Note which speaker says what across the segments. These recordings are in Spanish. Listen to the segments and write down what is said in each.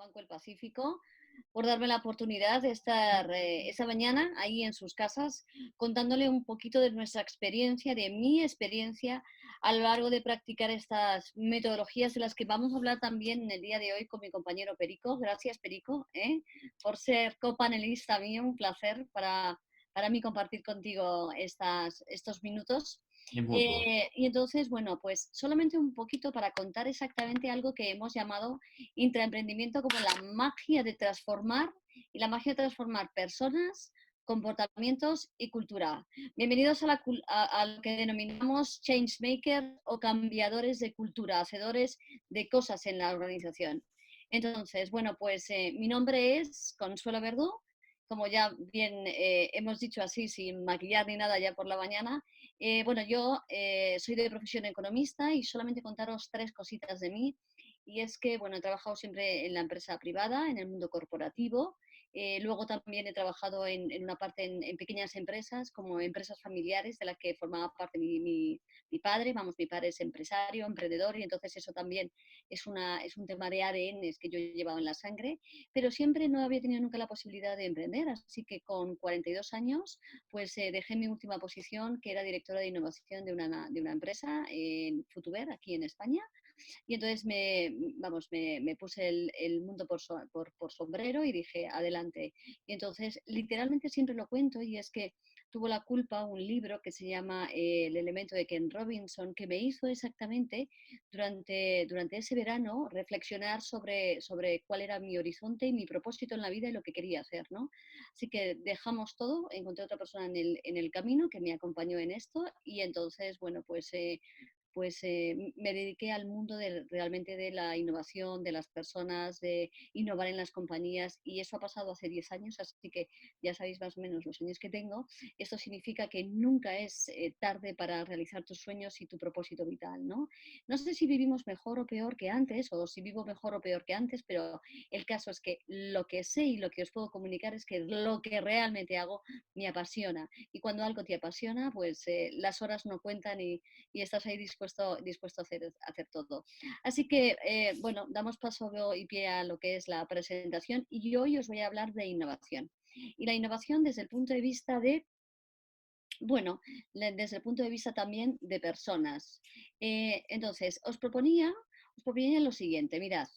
Speaker 1: Banco del Pacífico, por darme la oportunidad de estar esa mañana ahí en sus casas contándole un poquito de nuestra experiencia, de mi experiencia a lo largo de practicar estas metodologías de las que vamos a hablar también en el día de hoy con mi compañero Perico. Gracias, Perico, por ser copanelista mío. Un placer para mí compartir contigo estos minutos.
Speaker 2: Es mutuo.
Speaker 1: Y entonces, bueno, pues solamente un poquito para contar exactamente algo que hemos llamado intraemprendimiento como la magia de transformar y la magia de transformar personas, comportamientos y cultura. Bienvenidos a lo que denominamos changemakers o cambiadores de cultura, hacedores de cosas en la organización. Entonces, bueno, pues mi nombre es Consuelo Verdú, como ya bien hemos dicho así, sin maquillar ni nada ya por la mañana. Bueno, yo soy de profesión economista y solamente contaros tres cositas de mí. Y es que, bueno, he trabajado siempre en la empresa privada, en el mundo corporativo. Luego también he trabajado en una parte en pequeñas empresas, como empresas familiares, de las que formaba parte mi padre. Vamos, mi padre es empresario, emprendedor, y entonces eso también es un tema de ADN que yo he llevado en la sangre. Pero siempre no había tenido nunca la posibilidad de emprender, así que con 42 años pues dejé mi última posición, que era directora de innovación de una empresa en Futuber, aquí en España, y entonces me puse el mundo por sombrero y dije, adelante. Y entonces, literalmente siempre lo cuento, y es que tuvo la culpa un libro que se llama El elemento de Ken Robinson, que me hizo exactamente durante ese verano reflexionar sobre cuál era mi horizonte y mi propósito en la vida y lo que quería hacer, ¿no? Así que dejamos todo, encontré otra persona en el camino que me acompañó en esto, y entonces, bueno, pues me dediqué al mundo realmente de la innovación, de las personas, de innovar en las compañías, y eso ha pasado hace 10 años, así que ya sabéis más o menos los años que tengo. Esto significa que nunca es tarde para realizar tus sueños y tu propósito vital, ¿no? No sé si vivimos mejor o peor que antes, o si vivo mejor o peor que antes, pero el caso es que lo que sé y lo que os puedo comunicar es que lo que realmente hago me apasiona, y cuando algo te apasiona, pues las horas no cuentan, y estás ahí dispuesto a hacer todo. Así que, bueno, damos paso y pie a lo que es la presentación, y hoy os voy a hablar de innovación. Y la innovación desde el punto de vista de, bueno, desde el punto de vista también de personas. Entonces, os proponía lo siguiente, mirad,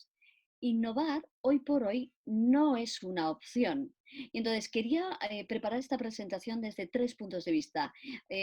Speaker 1: innovar hoy por hoy no es una opción. Y entonces quería preparar esta presentación desde tres puntos de vista.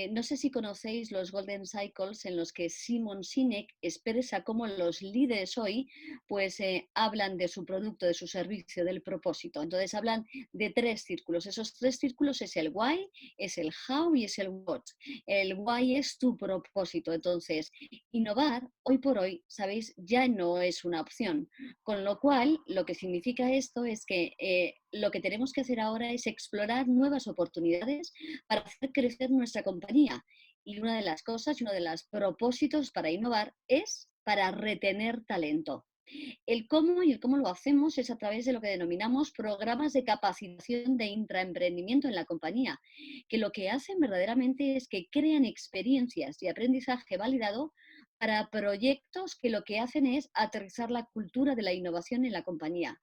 Speaker 1: No sé si conocéis los Golden Cycles, en los que Simon Sinek expresa cómo los líderes hoy pues hablan de su producto, de su servicio, del propósito. Entonces hablan de tres círculos. Esos tres círculos es el why, es el how y es el what. El why es tu propósito. Entonces, innovar hoy por hoy, sabéis, ya no es una opción. Con lo cual, lo que significa esto es que lo que tenemos que hacer ahora es explorar nuevas oportunidades para hacer crecer nuestra compañía. Y una de las cosas, uno de los propósitos para innovar es para retener talento. El cómo y el cómo lo hacemos es a través de lo que denominamos programas de capacitación de intraemprendimiento en la compañía, que lo que hacen verdaderamente es que crean experiencias y aprendizaje validado para proyectos que lo que hacen es aterrizar la cultura de la innovación en la compañía.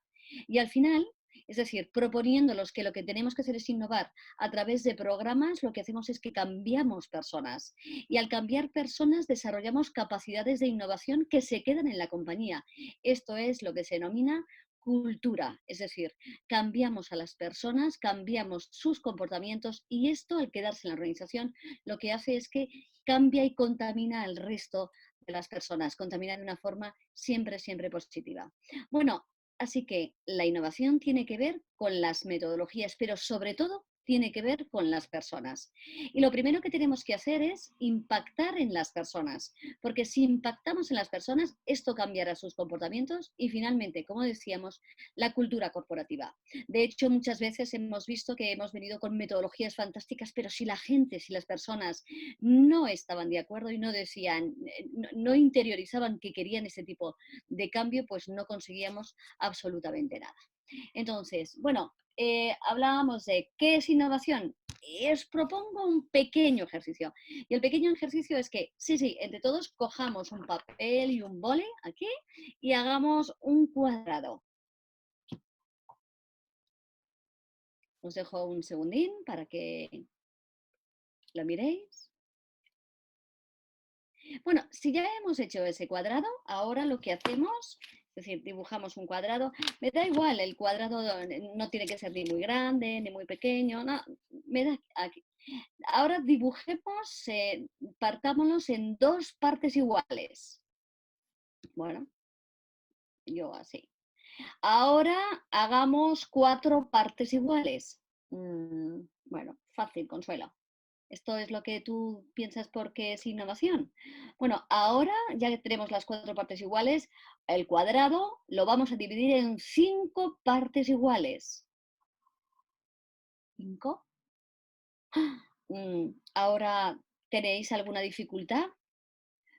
Speaker 1: Y al final, es decir, proponiéndolos que lo que tenemos que hacer es innovar a través de programas, lo que hacemos es que cambiamos personas. Y al cambiar personas desarrollamos capacidades de innovación que se quedan en la compañía. Esto es lo que se denomina cultura, es decir, cambiamos a las personas, cambiamos sus comportamientos, y esto, al quedarse en la organización, lo que hace es que cambia y contamina al resto de las personas, contamina de una forma siempre, siempre positiva. Bueno, así que la innovación tiene que ver con las metodologías, pero sobre todo tiene que ver con las personas. Y lo primero que tenemos que hacer es impactar en las personas, porque si impactamos en las personas, esto cambiará sus comportamientos y finalmente, como decíamos, la cultura corporativa. De hecho, muchas veces hemos visto que hemos venido con metodologías fantásticas, pero si la gente, si las personas no estaban de acuerdo y no decían, no interiorizaban que querían ese tipo de cambio, pues no conseguíamos absolutamente nada. Entonces, bueno, hablábamos de qué es innovación. Y os propongo un pequeño ejercicio. Y el pequeño ejercicio es que, sí, sí, entre todos cojamos un papel y un boli aquí y hagamos un cuadrado. Os dejo un segundín para que lo miréis. Bueno, si ya hemos hecho ese cuadrado, ahora lo que hacemos, es decir, dibujamos un cuadrado, me da igual, el cuadrado no tiene que ser ni muy grande ni muy pequeño, no, me da aquí. Ahora dibujemos, partámonos en dos partes iguales. Bueno, yo así. Ahora hagamos cuatro partes iguales. Bueno, fácil, Consuelo. ¿Esto es lo que tú piensas porque es innovación? Bueno, ahora ya que tenemos las cuatro partes iguales, el cuadrado lo vamos a dividir en cinco partes iguales. ¿Cinco? Ahora, ¿tenéis alguna dificultad?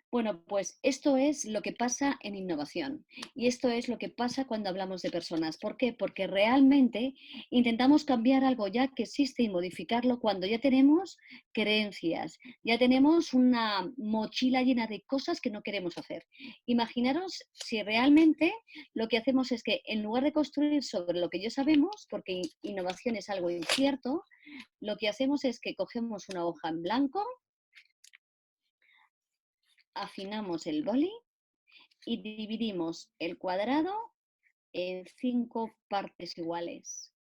Speaker 1: Bueno, pues esto es lo que pasa en innovación y esto es lo que pasa cuando hablamos de personas. ¿Por qué? Porque realmente intentamos cambiar algo ya que existe y modificarlo cuando ya tenemos creencias, ya tenemos una mochila llena de cosas que no queremos hacer. Imaginaros si realmente lo que hacemos es que en lugar de construir sobre lo que ya sabemos, porque innovación es algo incierto, lo que hacemos es que cogemos una hoja en blanco, afinamos el boli y dividimos el cuadrado en cinco partes iguales.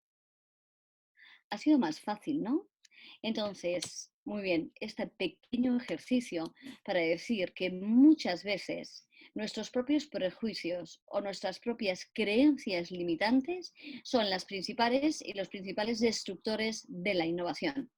Speaker 1: Ha sido más fácil, ¿no? Entonces, muy bien, este pequeño ejercicio para decir que muchas veces nuestros propios prejuicios o nuestras propias creencias limitantes son las principales y los principales destructores de la innovación.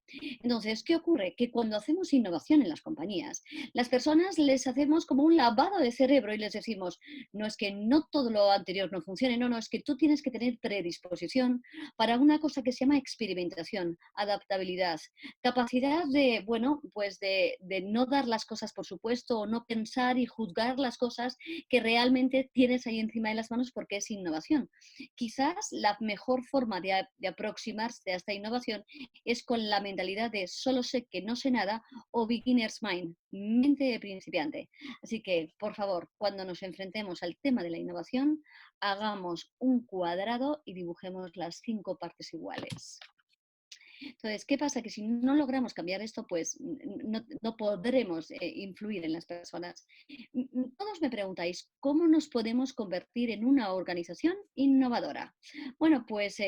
Speaker 1: Entonces, ¿qué ocurre? Que cuando hacemos innovación en las compañías, las personas les hacemos como un lavado de cerebro y les decimos, no es que no todo lo anterior no funcione, no, no, es que tú tienes que tener predisposición para una cosa que se llama experimentación, adaptabilidad, capacidad de, bueno, pues de no dar las cosas por supuesto o no pensar y juzgar las cosas que realmente tienes ahí encima de las manos porque es innovación. Quizás la mejor forma de aproximarse a esta innovación es con la mentalidad de solo sé que no sé nada o beginner's mind, mente de principiante. Así que, por favor, cuando nos enfrentemos al tema de la innovación, hagamos un cuadrado y dibujemos las cinco partes iguales. Entonces, ¿qué pasa? Que si no logramos cambiar esto, pues no podremos influir en las personas. Todos me preguntáis, ¿cómo nos podemos convertir en una organización innovadora? Bueno, pues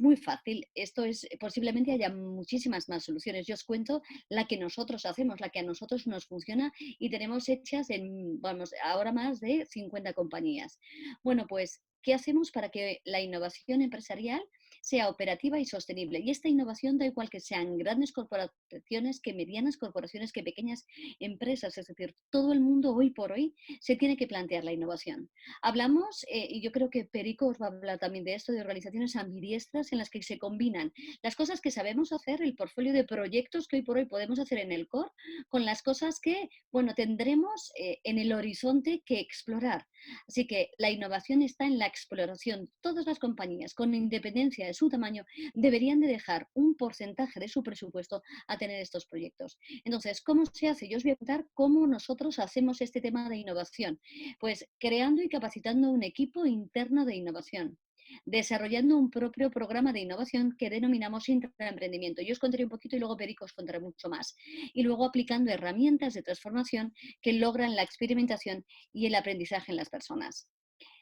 Speaker 1: muy fácil. Esto es, posiblemente haya muchísimas más soluciones. Yo os cuento la que nosotros hacemos, la que a nosotros nos funciona y tenemos hechas en, vamos, ahora más de 50 compañías. Bueno, pues, ¿qué hacemos para que la innovación empresarial sea operativa y sostenible? Y esta innovación da igual que sean grandes corporaciones, que medianas corporaciones, que pequeñas empresas. Es decir, todo el mundo hoy por hoy se tiene que plantear la innovación. Hablamos, y yo creo que Perico os va a hablar también de esto, de organizaciones ambidiestras en las que se combinan las cosas que sabemos hacer, el portfolio de proyectos que hoy por hoy podemos hacer en el core, con las cosas que, bueno, tendremos en el horizonte que explorar. Así que la innovación está en la exploración. Todas las compañías, con independencia de su tamaño, deberían de dejar un porcentaje de su presupuesto a tener estos proyectos. Entonces, ¿cómo se hace? Yo os voy a contar cómo nosotros hacemos este tema de innovación. Pues creando y capacitando un equipo interno de innovación, desarrollando un propio programa de innovación que denominamos intraemprendimiento. Yo os contaré un poquito y luego Perico os contará mucho más. Y luego aplicando herramientas de transformación que logran la experimentación y el aprendizaje en las personas.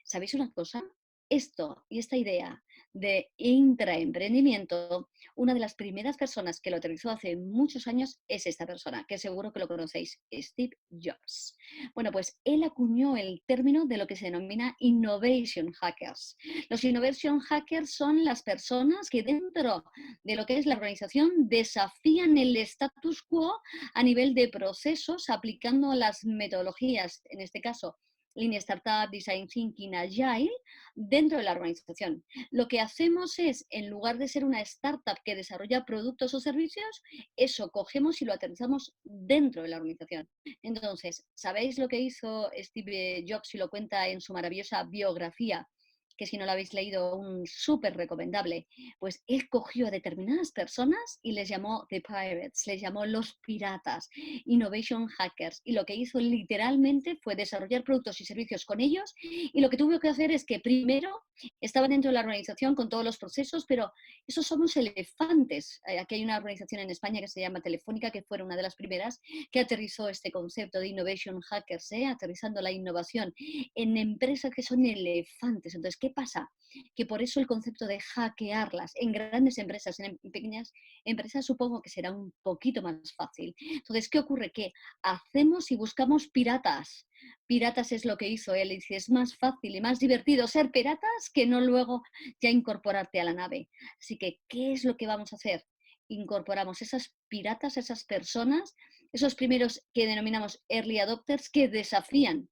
Speaker 1: ¿Sabéis una cosa? Esto y esta idea de intraemprendimiento, una de las primeras personas que lo aterrizó hace muchos años es esta persona, que seguro que lo conocéis, Steve Jobs. Bueno, pues él acuñó el término de lo que se denomina innovation hackers. Los innovation hackers son las personas que dentro de lo que es la organización desafían el status quo a nivel de procesos aplicando las metodologías, en este caso Lean Startup, Design Thinking, Agile, dentro de la organización. Lo que hacemos es, en lugar de ser una startup que desarrolla productos o servicios, eso cogemos y lo aterrizamos dentro de la organización. Entonces, ¿sabéis lo que hizo Steve Jobs y lo cuenta en su maravillosa biografía? Que si no lo habéis leído, un súper recomendable, pues él cogió a determinadas personas y les llamó The Pirates, les llamó los piratas, Innovation Hackers, y lo que hizo literalmente fue desarrollar productos y servicios con ellos, y lo que tuvo que hacer es que primero Estaban dentro de la organización con todos los procesos, pero esos son los elefantes. Aquí hay una organización en España que se llama Telefónica, que fue una de las primeras que aterrizó este concepto de Innovation Hackers, aterrizando la innovación en empresas que son elefantes. Entonces, ¿qué pasa? Que por eso el concepto de hackearlas en grandes empresas, en pequeñas empresas, supongo que será un poquito más fácil. Entonces, ¿qué ocurre? Que hacemos y buscamos piratas. Piratas es lo que hizo él, y dice, es más fácil y más divertido ser piratas que no luego ya incorporarte a la nave. Así que, ¿qué es lo que vamos a hacer? Incorporamos esas piratas, esas personas, esos primeros que denominamos early adopters, que desafían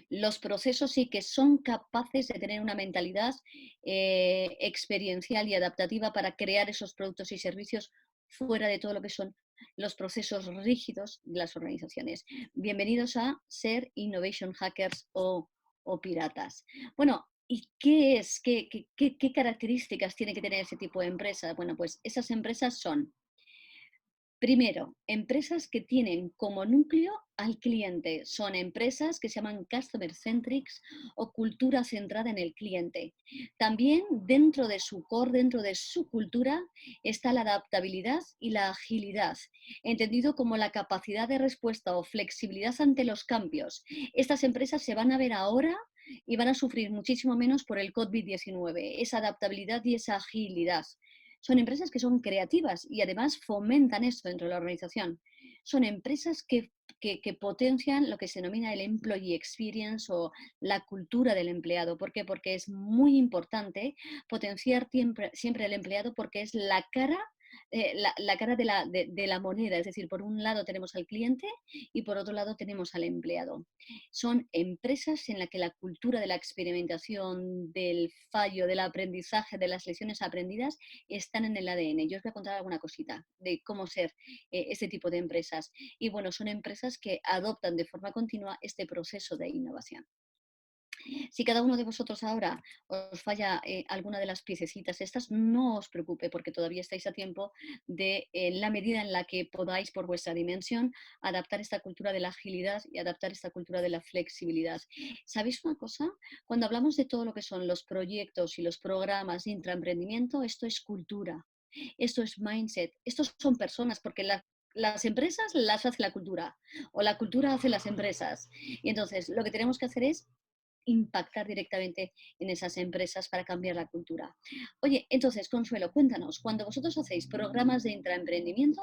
Speaker 1: los procesos y que son capaces de tener una mentalidad experiencial y adaptativa para crear esos productos y servicios fuera de todo lo que son los procesos rígidos de las organizaciones. Bienvenidos a ser Innovation Hackers o piratas. Bueno, ¿y qué es? ¿Qué características tiene que tener ese tipo de empresa? Bueno, pues esas empresas son: primero, empresas que tienen como núcleo al cliente. Son empresas que se llaman customer centrics o cultura centrada en el cliente. También dentro de su core, dentro de su cultura, está la adaptabilidad y la agilidad, entendido como la capacidad de respuesta o flexibilidad ante los cambios. Estas empresas se van a ver ahora y van a sufrir muchísimo menos por el COVID-19, esa adaptabilidad y esa agilidad. Son empresas que son creativas y además fomentan esto dentro de la organización. Son empresas que potencian lo que se denomina el employee experience o la cultura del empleado. ¿Por qué? Porque es muy importante potenciar siempre al empleado, porque es la cara, la cara de la moneda. Es decir, por un lado tenemos al cliente y por otro lado tenemos al empleado. Son empresas en las que la cultura de la experimentación, del fallo, del aprendizaje, de las lecciones aprendidas están en el ADN. Yo os voy a contar alguna cosita de cómo ser este tipo de empresas. Y bueno, son empresas que adoptan de forma continua este proceso de innovación. Si cada uno de vosotros ahora os falla alguna de las piececitas estas, no os preocupe, porque todavía estáis a tiempo de, en la medida en la que podáis, por vuestra dimensión, adaptar esta cultura de la agilidad y adaptar esta cultura de la flexibilidad. ¿Sabéis una cosa? Cuando hablamos de todo lo que son los proyectos y los programas de intraemprendimiento, esto es cultura, esto es mindset, estos son personas, porque las empresas las hace la cultura o la cultura hace las empresas. Y entonces lo que tenemos que hacer es impactar directamente en esas empresas para cambiar la cultura. Oye, entonces, Consuelo, cuéntanos, cuando vosotros hacéis programas de intraemprendimiento,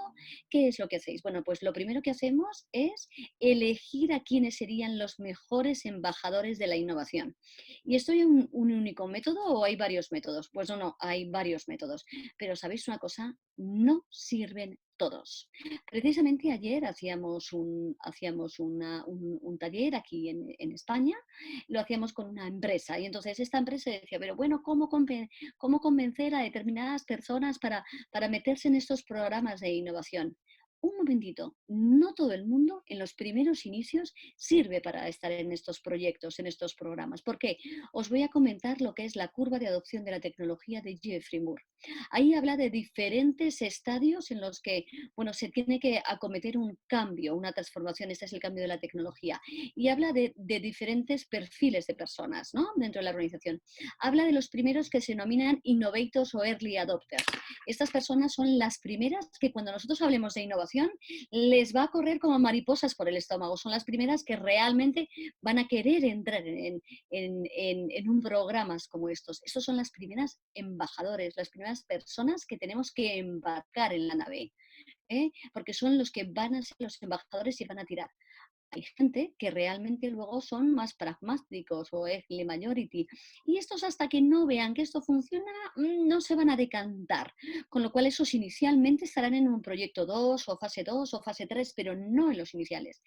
Speaker 1: ¿qué es lo que hacéis? Bueno, pues lo primero que hacemos es elegir a quiénes serían los mejores embajadores de la innovación. ¿Y esto hay un único método o hay varios métodos? Pues no, hay varios métodos. Pero ¿sabéis una cosa? No sirven todos. Precisamente ayer hacíamos un taller aquí en España, lo hacíamos con una empresa. Y entonces esta empresa decía, pero bueno, ¿cómo convencer a determinadas personas para meterse en estos programas de innovación? Un momentito, no todo el mundo en los primeros inicios sirve para estar en estos proyectos, en estos programas. ¿Por qué? Os voy a comentar lo que es la curva de adopción de la tecnología de Jeffrey Moore. Ahí habla de diferentes estadios en los que, bueno, se tiene que acometer un cambio, una transformación. Este es el cambio de la tecnología. Y habla de diferentes perfiles de personas, ¿no?, dentro de la organización. Habla de los primeros que se denominan innovators o early adopters. Estas personas son las primeras que, cuando nosotros hablemos de innovación, les va a correr como mariposas por el estómago. Son las primeras que realmente van a querer entrar en un programa como estos. Estos son las primeras embajadores, las primeras personas que tenemos que embarcar en la nave, porque son los que van a ser los embajadores y van a tirar. Hay gente que realmente luego son más pragmáticos o early majority. Y estos, hasta que no vean que esto funciona, no se van a decantar. Con lo cual esos inicialmente estarán en un proyecto 2 o fase 2 o fase 3, pero no en los iniciales.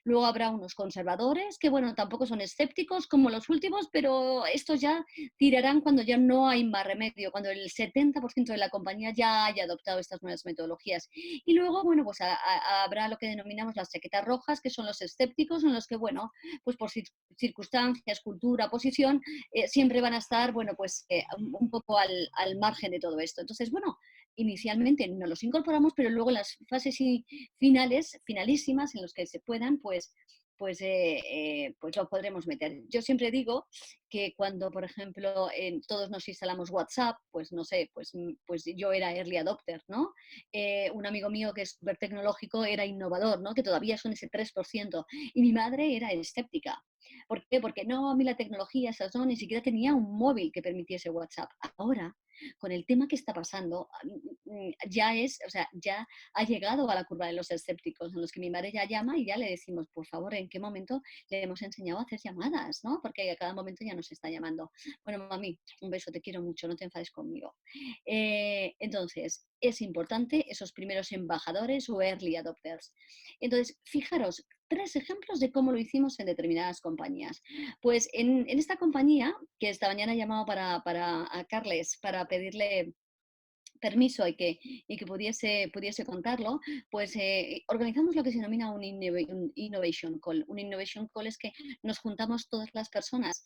Speaker 1: Luego habrá unos conservadores que, bueno, tampoco son escépticos como los últimos, pero estos ya tirarán cuando ya no hay más remedio, cuando el 70% de la compañía ya haya adoptado estas nuevas metodologías. Y luego, bueno, pues habrá lo que denominamos las chaquetas rojas, que son los escépticos, en los que, bueno, pues por circunstancias, cultura, posición, siempre van a estar, bueno, pues un poco al margen de todo esto. Entonces, bueno, inicialmente no los incorporamos, pero luego en las fases finales, finalísimas, en los que se puedan, pues pues lo podremos meter. Yo siempre digo que cuando, por ejemplo, todos nos instalamos WhatsApp, pues no sé, pues yo era early adopter, ¿no? Un amigo mío que es súper tecnológico era innovador, ¿no? Que todavía son ese 3%. Y mi madre era escéptica. ¿Por qué? Porque no, a mí la tecnología, esas no, ni siquiera tenía un móvil que permitiese WhatsApp. Ahora, con el tema que está pasando, ya es, o sea, ya ha llegado a la curva de los escépticos, en los que mi madre ya llama y ya le decimos, por favor, ¿en qué momento le hemos enseñado a hacer llamadas? ¿No? Porque a cada momento ya nos está llamando. Bueno, mami, un beso, te quiero mucho, no te enfades conmigo. Entonces, es importante esos primeros embajadores o early adopters. Entonces, fijaros, 3 ejemplos de cómo lo hicimos en determinadas compañías. Pues en esta compañía, que esta mañana he llamado a Carles para pedirle permiso y que pudiese contarlo, pues organizamos lo que se denomina un Innovation Call. Un Innovation Call es que nos juntamos todas las personas,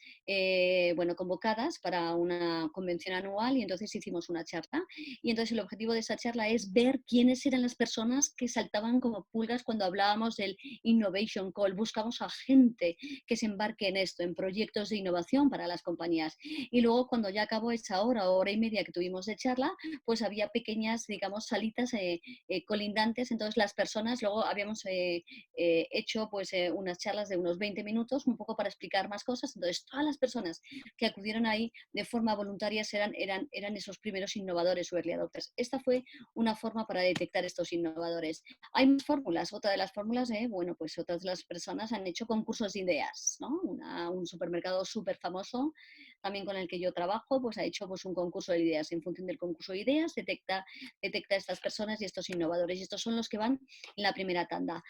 Speaker 1: bueno, convocadas para una convención anual y entonces hicimos una charla. Y entonces el objetivo de esa charla es ver quiénes eran las personas que saltaban como pulgas cuando hablábamos del Innovation Call. Buscamos a gente que se embarque en esto, en proyectos de innovación para las compañías. Y luego cuando ya acabó esa hora y media que tuvimos de charla, pues había pequeñas, digamos, salitas colindantes. Entonces las personas, luego habíamos hecho pues unas charlas de unos 20 minutos, un poco para explicar más cosas. Entonces todas las personas que acudieron ahí de forma voluntaria eran esos primeros innovadores o early adopters. Esta fue una forma para detectar estos innovadores. Hay más fórmulas. Otra de las fórmulas, bueno, pues otras de las personas han hecho concursos de ideas, ¿no? Un supermercado súper famoso también con el que yo trabajo, pues ha hecho pues, un concurso de ideas. En función del concurso de ideas, detecta a estas personas y estos innovadores. Y estos son los que van en la primera tanda.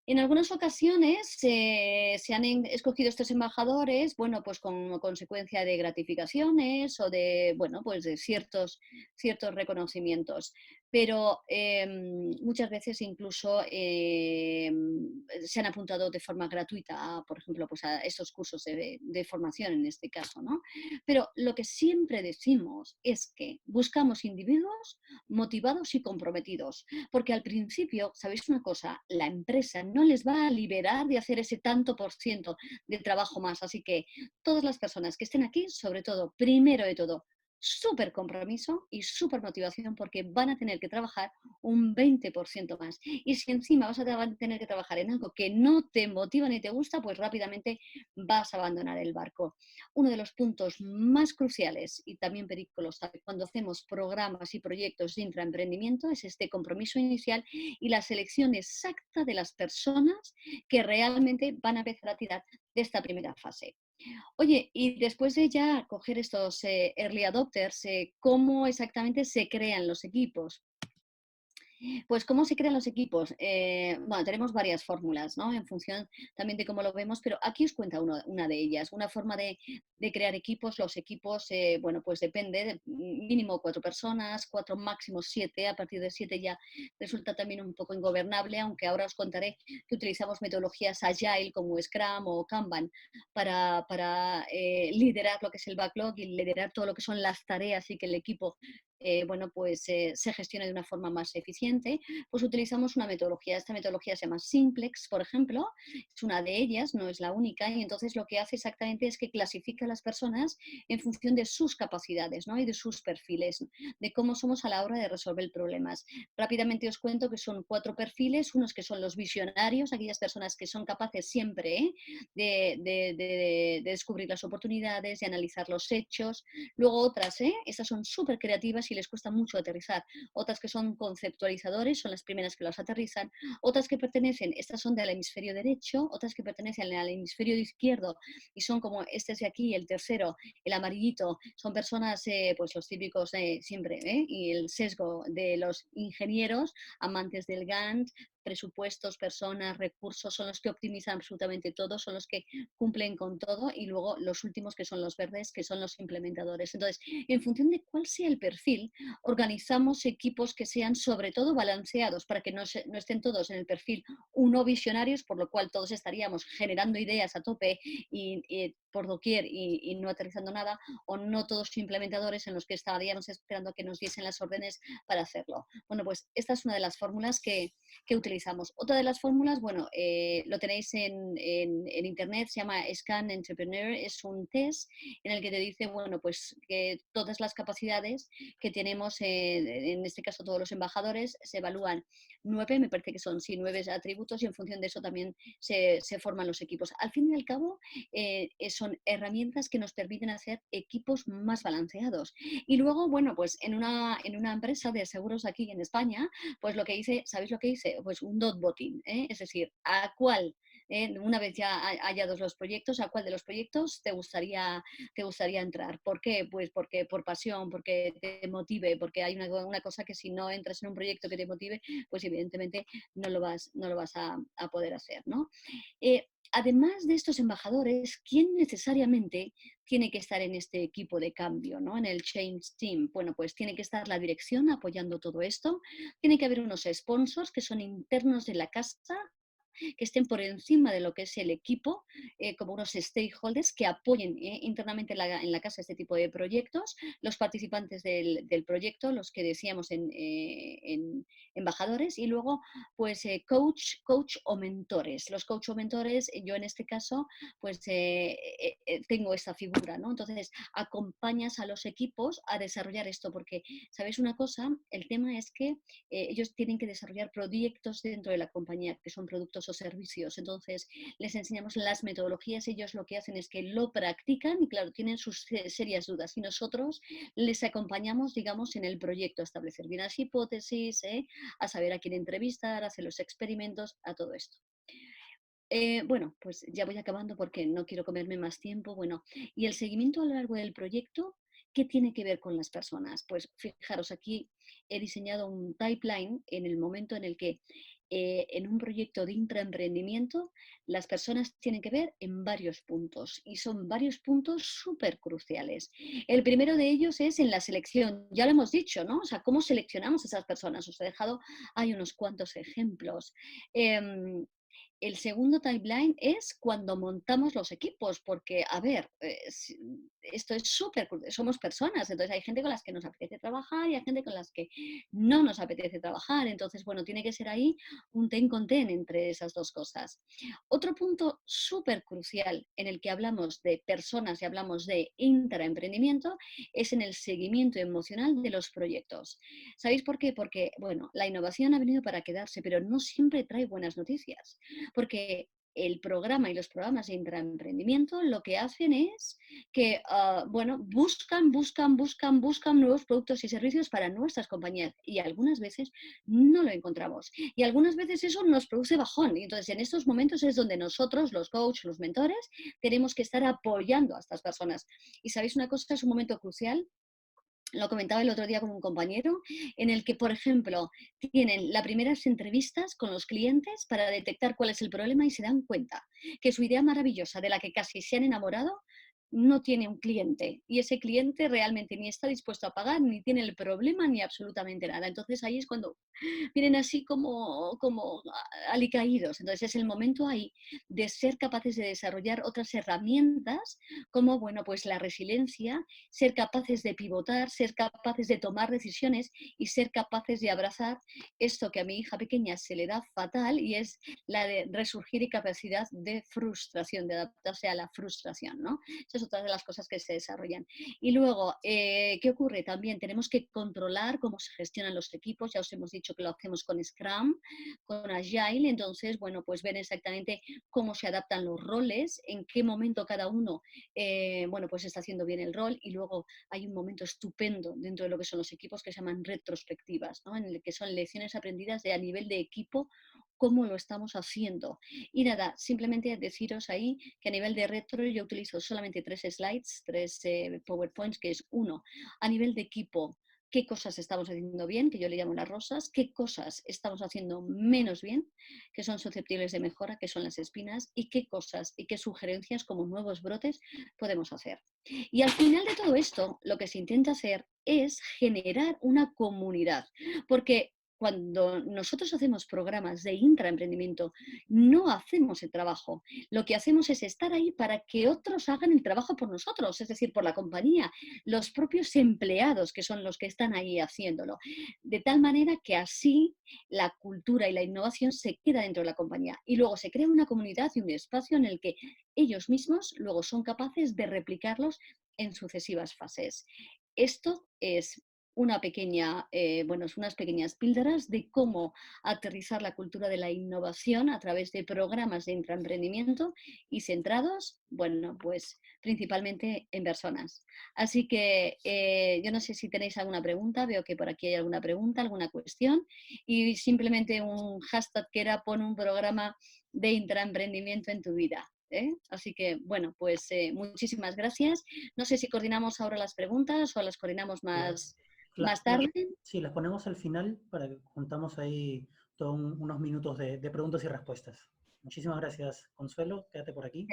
Speaker 1: En algunas ocasiones se han escogido estos embajadores, bueno, pues como consecuencia de gratificaciones o de, bueno, pues de ciertos reconocimientos. Pero muchas veces incluso se han apuntado de forma gratuita, por ejemplo, pues a estos cursos de formación en este caso, ¿no? Pero lo que siempre decimos es que buscamos individuos motivados y comprometidos, porque al principio, ¿sabéis una cosa? La empresa no les va a liberar de hacer ese tanto por ciento de trabajo más. Así que todas las personas que estén aquí, sobre todo, primero de todo, súper compromiso y súper motivación porque van a tener que trabajar un 20% más. Y si encima vas a tener que trabajar en algo que no te motiva ni te gusta, pues rápidamente vas a abandonar el barco. Uno de los puntos más cruciales y también Perico lo sabe cuando hacemos programas y proyectos de intraemprendimiento es este compromiso inicial y la selección exacta de las personas que realmente van a empezar a tirar de esta primera fase. Oye, y después de ya coger estos early adopters, ¿cómo exactamente se crean los equipos? Pues, ¿cómo se crean los equipos? Bueno, tenemos varias fórmulas, ¿no? En función también de cómo lo vemos, pero aquí os cuenta una de ellas. Una forma de crear equipos, los equipos, bueno, pues depende, de mínimo 4 personas, 4 máximo 7, a partir de 7 ya resulta también un poco ingobernable, aunque ahora os contaré que utilizamos metodologías Agile como Scrum o Kanban para liderar lo que es el backlog y liderar todo lo que son las tareas y que el equipo bueno, pues se gestione de una forma más eficiente, pues utilizamos una metodología. Esta metodología se llama Simplex, por ejemplo, es una de ellas, no es la única, y entonces lo que hace exactamente es que clasifica a las personas en función de sus capacidades, ¿no? Y de sus perfiles, de cómo somos a la hora de resolver problemas. Rápidamente os cuento que son 4 perfiles, unos que son los visionarios, aquellas personas que son capaces siempre de descubrir las oportunidades, de analizar los hechos. Luego otras, esas son súper creativas y les cuesta mucho aterrizar. Otras que son conceptualizadores, son las primeras que los aterrizan. Otras que pertenecen, estas son del hemisferio derecho, otras que pertenecen al hemisferio izquierdo y son como este es de aquí, el tercero, el amarillito, son personas, pues los típicos siempre, y el sesgo de los ingenieros, amantes del Gantt, presupuestos, personas, recursos, son los que optimizan absolutamente todo, son los que cumplen con todo y luego los últimos que son los verdes, que son los implementadores. Entonces, en función de cuál sea el perfil, organizamos equipos que sean sobre todo balanceados para que no estén todos en el perfil uno visionarios, por lo cual todos estaríamos generando ideas a tope y por doquier y no aterrizando nada, o no todos implementadores en los que estaríamos esperando que nos diesen las órdenes para hacerlo. Bueno, pues esta es una de las fórmulas que utilizamos utilizamos. Otra de las fórmulas, bueno, lo tenéis en internet, se llama Scan Entrepreneur, es un test en el que te dice, bueno, pues que todas las capacidades que tenemos, en este caso todos los embajadores, se evalúan 9, me parece que son, sí, 9 atributos y en función de eso también se forman los equipos. Al fin y al cabo, son herramientas que nos permiten hacer equipos más balanceados. Y luego, bueno, pues en una empresa de seguros aquí en España, pues lo que hice, ¿sabéis lo que hice? Pues un dot voting, ¿eh? Es decir, ¿a cuál? Una vez ya hallados los proyectos, ¿a cuál de los proyectos te gustaría entrar? ¿Por qué? Pues porque por pasión, porque te motive, porque hay una cosa que si no entras en un proyecto que te motive, pues evidentemente no lo vas a poder hacer, ¿no? Además de estos embajadores, ¿quién necesariamente tiene que estar en este equipo de cambio, ¿no? En el Change Team? Bueno, pues tiene que estar la dirección apoyando todo esto, tiene que haber unos sponsors que son internos de la casa, que estén por encima de lo que es el equipo, como unos stakeholders que apoyen internamente en la casa este tipo de proyectos, los participantes del proyecto, los que decíamos en embajadores, y luego pues coach o mentores. Los coach o mentores, yo en este caso, pues tengo esta figura, ¿no? Entonces, acompañas a los equipos a desarrollar esto, porque, ¿sabéis una cosa? El tema es que ellos tienen que desarrollar proyectos dentro de la compañía, que son productos o servicios. Entonces, les enseñamos las metodologías, ellos lo que hacen es que lo practican y, claro, tienen sus serias dudas. Y nosotros les acompañamos, digamos, en el proyecto, a establecer bien las hipótesis, a saber a quién entrevistar, a hacer los experimentos, a todo esto. Bueno, pues ya voy acabando porque no quiero comerme más tiempo. Bueno, y el seguimiento a lo largo del proyecto, ¿qué tiene que ver con las personas? Pues fijaros, aquí he diseñado un pipeline en el momento en el que en un proyecto de intraemprendimiento las personas tienen que ver en varios puntos y son varios puntos súper cruciales. El primero de ellos es en la selección, ya lo hemos dicho, ¿no? O sea, ¿cómo seleccionamos a esas personas? Os he dejado, hay unos cuantos ejemplos. Em, el segundo timeline es cuando montamos los equipos, porque, a ver, esto es súper, somos personas, entonces hay gente con las que nos apetece trabajar y hay gente con las que no nos apetece trabajar, entonces, bueno, tiene que ser ahí un ten con ten entre esas dos cosas. Otro punto súper crucial en el que hablamos de personas y hablamos de intraemprendimiento es en el seguimiento emocional de los proyectos. ¿Sabéis por qué? Porque, bueno, la innovación ha venido para quedarse, pero no siempre trae buenas noticias. Porque el programa y los programas de intraemprendimiento lo que hacen es que, bueno, buscan nuevos productos y servicios para nuestras compañías y algunas veces no lo encontramos. Y algunas veces eso nos produce bajón. Y entonces, en estos momentos es donde nosotros, los coaches, los mentores, tenemos que estar apoyando a estas personas. Y sabéis una cosa, es un momento crucial, lo comentaba el otro día con un compañero, en el que, por ejemplo, tienen las primeras entrevistas con los clientes para detectar cuál es el problema y se dan cuenta que su idea maravillosa, de la que casi se han enamorado, no tiene un cliente y ese cliente realmente ni está dispuesto a pagar, ni tiene el problema, ni absolutamente nada. Entonces ahí es cuando vienen así como alicaídos. Entonces es el momento ahí de ser capaces de desarrollar otras herramientas como, bueno, pues la resiliencia, ser capaces de pivotar, ser capaces de tomar decisiones y ser capaces de abrazar esto que a mi hija pequeña se le da fatal y es la de resurgir y capacidad de frustración, de adaptarse a la frustración, ¿no? Esa es otra de las cosas que se desarrollan. Y luego, ¿qué ocurre? También tenemos que controlar cómo se gestionan los equipos, ya os hemos dicho que lo hacemos con Scrum, con Agile, entonces, bueno, pues ver exactamente cómo se adaptan los roles, en qué momento cada uno, bueno, pues está haciendo bien el rol y luego hay un momento estupendo dentro de lo que son los equipos que se llaman retrospectivas, ¿no? En el que son lecciones aprendidas de a nivel de equipo, cómo lo estamos haciendo. Y nada, simplemente deciros ahí que a nivel de retro yo utilizo solamente 3 slides, 3 PowerPoints, que es uno, a nivel de equipo, qué cosas estamos haciendo bien, que yo le llamo las rosas, qué cosas estamos haciendo menos bien, que son susceptibles de mejora, que son las espinas, y qué cosas y qué sugerencias como nuevos brotes podemos hacer. Y al final de todo esto, lo que se intenta hacer es generar una comunidad, porque cuando nosotros hacemos programas de intraemprendimiento, no hacemos el trabajo. Lo que hacemos es estar ahí para que otros hagan el trabajo por nosotros, es decir, por la compañía, los propios empleados que son los que están ahí haciéndolo. De tal manera que así la cultura y la innovación se queda dentro de la compañía. Y luego se crea una comunidad y un espacio en el que ellos mismos luego son capaces de replicarlos en sucesivas fases. Esto es una pequeña, bueno, es unas pequeñas píldoras de cómo aterrizar la cultura de la innovación a través de programas de intraemprendimiento y centrados, bueno, pues principalmente en personas. Así que yo no sé si tenéis alguna pregunta, veo que por aquí hay alguna pregunta, alguna cuestión, y simplemente un hashtag que era pon un programa de intraemprendimiento en tu vida. Así que, bueno, pues muchísimas gracias. No sé si coordinamos ahora las preguntas o las coordinamos
Speaker 2: Las,
Speaker 1: más
Speaker 2: las,
Speaker 1: tarde.
Speaker 2: sí, las ponemos al final para que juntamos ahí todos unos minutos de preguntas y respuestas. Muchísimas gracias, Consuelo. Quédate por aquí.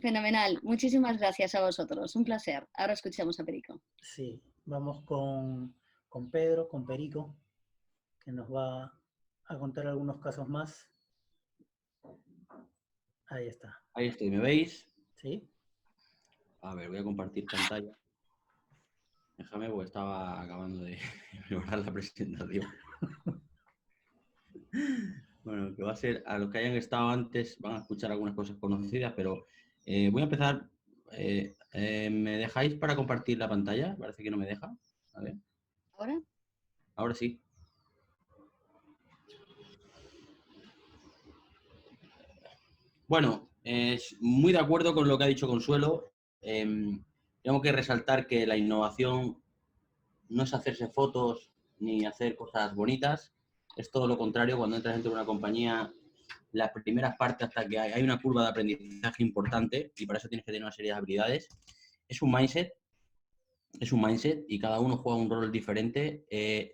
Speaker 1: Fenomenal. Muchísimas gracias a vosotros. Un placer. Ahora escuchamos a Perico.
Speaker 2: Sí, vamos con Pedro, con Perico, que nos va a contar algunos casos más. Ahí está.
Speaker 3: Ahí estoy, ¿me veis?
Speaker 2: ¿Sí?
Speaker 3: A ver, voy a compartir pantalla. Déjame, porque estaba acabando de mejorar la presentación. Bueno, que va a ser, a los que hayan estado antes, van a escuchar algunas cosas conocidas, pero voy a empezar. ¿Me dejáis para compartir la pantalla? Parece que no me deja. A ver.
Speaker 1: ¿Ahora?
Speaker 3: Ahora sí. Bueno, muy de acuerdo con lo que ha dicho Consuelo. Tengo que resaltar que la innovación no es hacerse fotos ni hacer cosas bonitas. Es todo lo contrario. Cuando entras dentro de una compañía, las primeras partes hasta que hay una curva de aprendizaje importante, y para eso tienes que tener una serie de habilidades. Es un mindset y cada uno juega un rol diferente.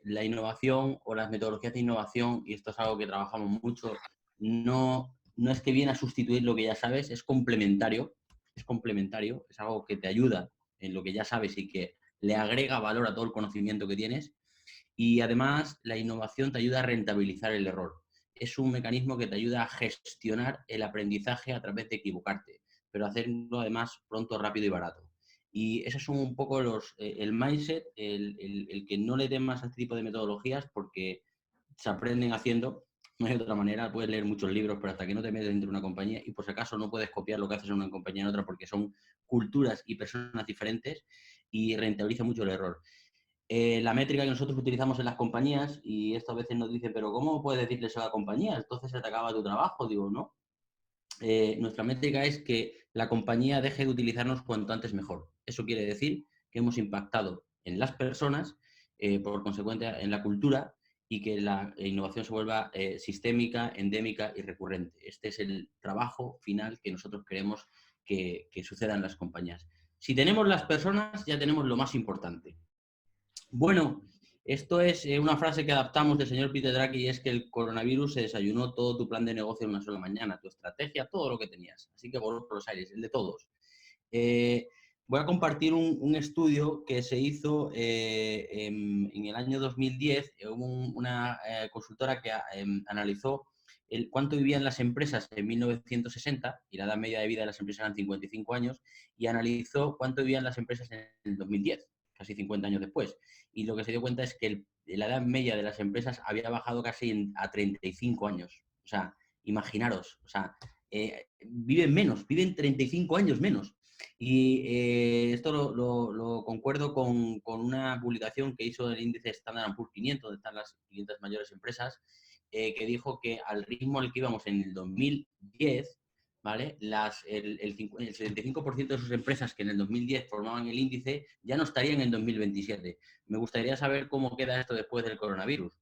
Speaker 3: La innovación o las metodologías de innovación, y esto es algo que trabajamos mucho, no es que viene a sustituir lo que ya sabes, es complementario, es algo que te ayuda en lo que ya sabes y que le agrega valor a todo el conocimiento que tienes. Y además, la innovación te ayuda a rentabilizar el error. Es un mecanismo que te ayuda a gestionar el aprendizaje a través de equivocarte, pero hacerlo además pronto, rápido y barato. Y esos son un poco el mindset, el que no le den más a este tipo de metodologías porque se aprenden haciendo. No hay otra manera, puedes leer muchos libros, pero hasta que no te metes dentro de una compañía, y por si acaso no puedes copiar lo que haces en una compañía en otra porque son culturas y personas diferentes, y rentabiliza mucho el error. La métrica que nosotros utilizamos en las compañías, y esto a veces nos dice, pero ¿cómo puedes decirle eso a la compañía? Entonces se te acaba tu trabajo. Digo, no. Nuestra métrica es que la compañía deje de utilizarnos cuanto antes mejor. Eso quiere decir que hemos impactado en las personas, por consecuencia en la cultura, y que la innovación se vuelva sistémica, endémica y recurrente. Este es el trabajo final que nosotros queremos que suceda en las compañías. Si tenemos las personas, ya tenemos lo más importante. Bueno, esto es una frase que adaptamos del señor Peter Drucker, y es que el coronavirus se desayunó todo tu plan de negocio en una sola mañana, tu estrategia, todo lo que tenías. Así que voló por los aires, el de todos. Voy a compartir un estudio que se hizo en el año 2010. Hubo una consultora que analizó cuánto vivían las empresas en 1960, y la edad media de vida de las empresas eran 55 años, y analizó cuánto vivían las empresas en el 2010, casi 50 años después. Y lo que se dio cuenta es que la edad media de las empresas había bajado casi a 35 años. O sea, imaginaros, o sea, viven menos, viven 35 años menos. Y esto lo concuerdo con una publicación que hizo el índice Standard & Poor's 500, donde están las 500 mayores empresas, que dijo que al ritmo al que íbamos en el 2010, ¿vale? El 75% de sus empresas que en el 2010 formaban el índice ya no estarían en el 2027. Me gustaría saber cómo queda esto después del coronavirus.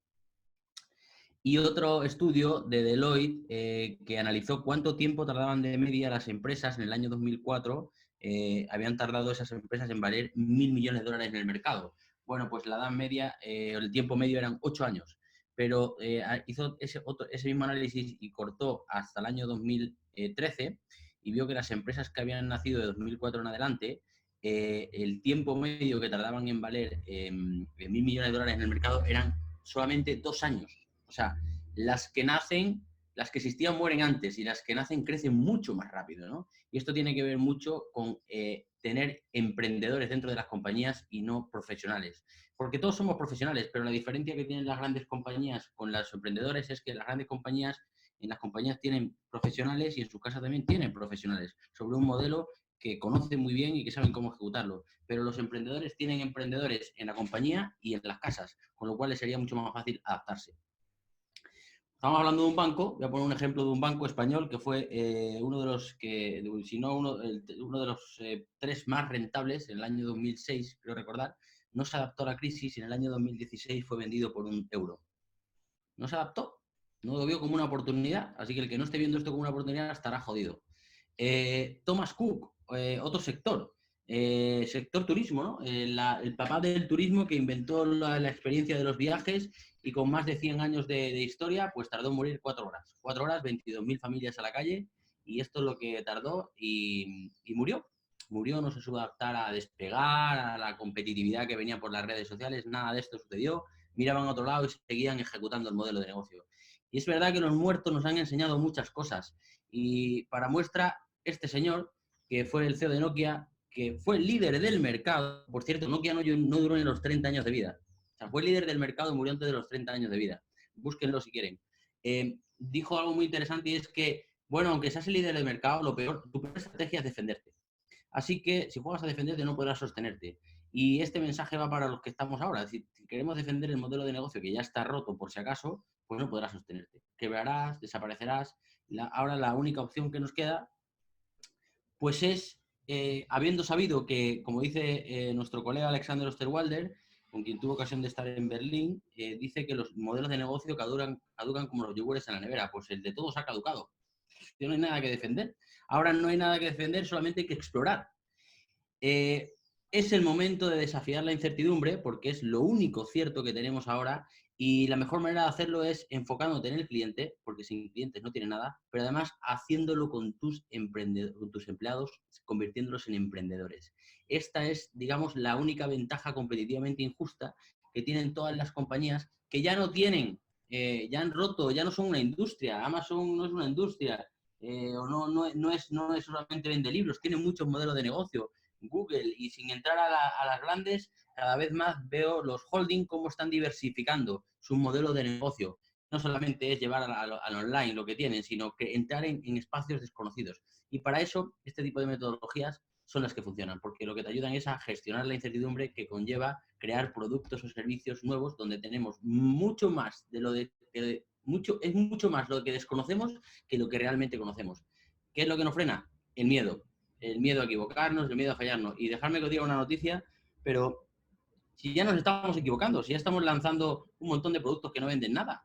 Speaker 3: Y otro estudio de Deloitte que analizó cuánto tiempo tardaban de media las empresas en el año 2004. Habían tardado esas empresas en valer 1.000 millones de dólares en el mercado. Bueno, pues la edad media, el tiempo medio eran 8 años. Pero hizo ese mismo análisis y cortó hasta el año 2013 y vio que las empresas que habían nacido de 2004 en adelante, el tiempo medio que tardaban en valer 1.000 millones de dólares en el mercado eran solamente 2 años. O sea, las que nacen, las que existían mueren antes y las que nacen crecen mucho más rápido, ¿no? Y esto tiene que ver mucho con tener emprendedores dentro de las compañías y no profesionales. Porque todos somos profesionales, pero la diferencia que tienen las grandes compañías con los emprendedores es que las grandes compañías, en las compañías tienen profesionales y en su casa también tienen profesionales sobre un modelo que conocen muy bien y que saben cómo ejecutarlo. Pero los emprendedores tienen emprendedores en la compañía y en las casas, con lo cual les sería mucho más fácil adaptarse. Estamos hablando de un banco, voy a poner un ejemplo de un banco español que fue uno de los que, si no uno de los 3 más rentables en el año 2006, creo recordar. No se adaptó a la crisis y en el año 2016 fue vendido por €1. No se adaptó, no lo vio como una oportunidad, así que el que no esté viendo esto como una oportunidad estará jodido. Thomas Cook, otro sector, sector turismo, ¿no? El papá del turismo que inventó la experiencia de los viajes y con más de 100 años de historia, pues tardó en morir 4 horas. 4 horas, 22.000 familias a la calle y esto es lo que tardó y murió. Murió, no se supo adaptar a despegar, a la competitividad que venía por las redes sociales, nada de esto sucedió. Miraban a otro lado y seguían ejecutando el modelo de negocio. Y es verdad que los muertos nos han enseñado muchas cosas. Y para muestra, este señor, que fue el CEO de Nokia, que fue el líder del mercado, por cierto, Nokia no duró ni los 30 años de vida. O sea, fue líder del mercado y murió antes de los 30 años de vida. Búsquenlo si quieren. Dijo algo muy interesante y es que, bueno, aunque seas el líder del mercado, tu peor estrategia es defenderte. Así que si juegas a defenderte no podrás sostenerte. Y este mensaje va para los que estamos ahora. Es decir, si queremos defender el modelo de negocio que ya está roto por si acaso, pues no podrás sostenerte. Quebrarás, desaparecerás. Ahora la única opción que nos queda pues es, habiendo sabido que, como dice nuestro colega Alexander Osterwalder, con quien tuvo ocasión de estar en Berlín, dice que los modelos de negocio caducan como los yogures en la nevera. Pues el de todos ha caducado. No hay nada que defender. Ahora no hay nada que defender, solamente hay que explorar. Es el momento de desafiar la incertidumbre, porque es lo único cierto que tenemos ahora, y la mejor manera de hacerlo es enfocándote en el cliente, porque sin clientes no tiene nada, pero además haciéndolo con tus empleados, convirtiéndolos en emprendedores. Esta es, digamos, la única ventaja competitivamente injusta que tienen todas las compañías que ya no tienen, ya han roto, ya no son una industria. Amazon no es una industria, o no es solamente vende libros, tiene muchos modelos de negocio. Google, y sin entrar a las grandes, cada vez más veo los holding cómo están diversificando su modelo de negocio. No solamente es llevar al online lo que tienen, sino que entrar en espacios desconocidos. Y para eso, este tipo de metodologías son las que funcionan, porque lo que te ayudan es a gestionar la incertidumbre que conlleva crear productos o servicios nuevos donde tenemos mucho más de lo de es mucho más lo que desconocemos que lo que realmente conocemos. ¿Qué es lo que nos frena? El miedo a equivocarnos, el miedo a fallarnos. Y dejarme que os diga una noticia, pero si ya nos estamos equivocando, si ya estamos lanzando un montón de productos que no venden nada,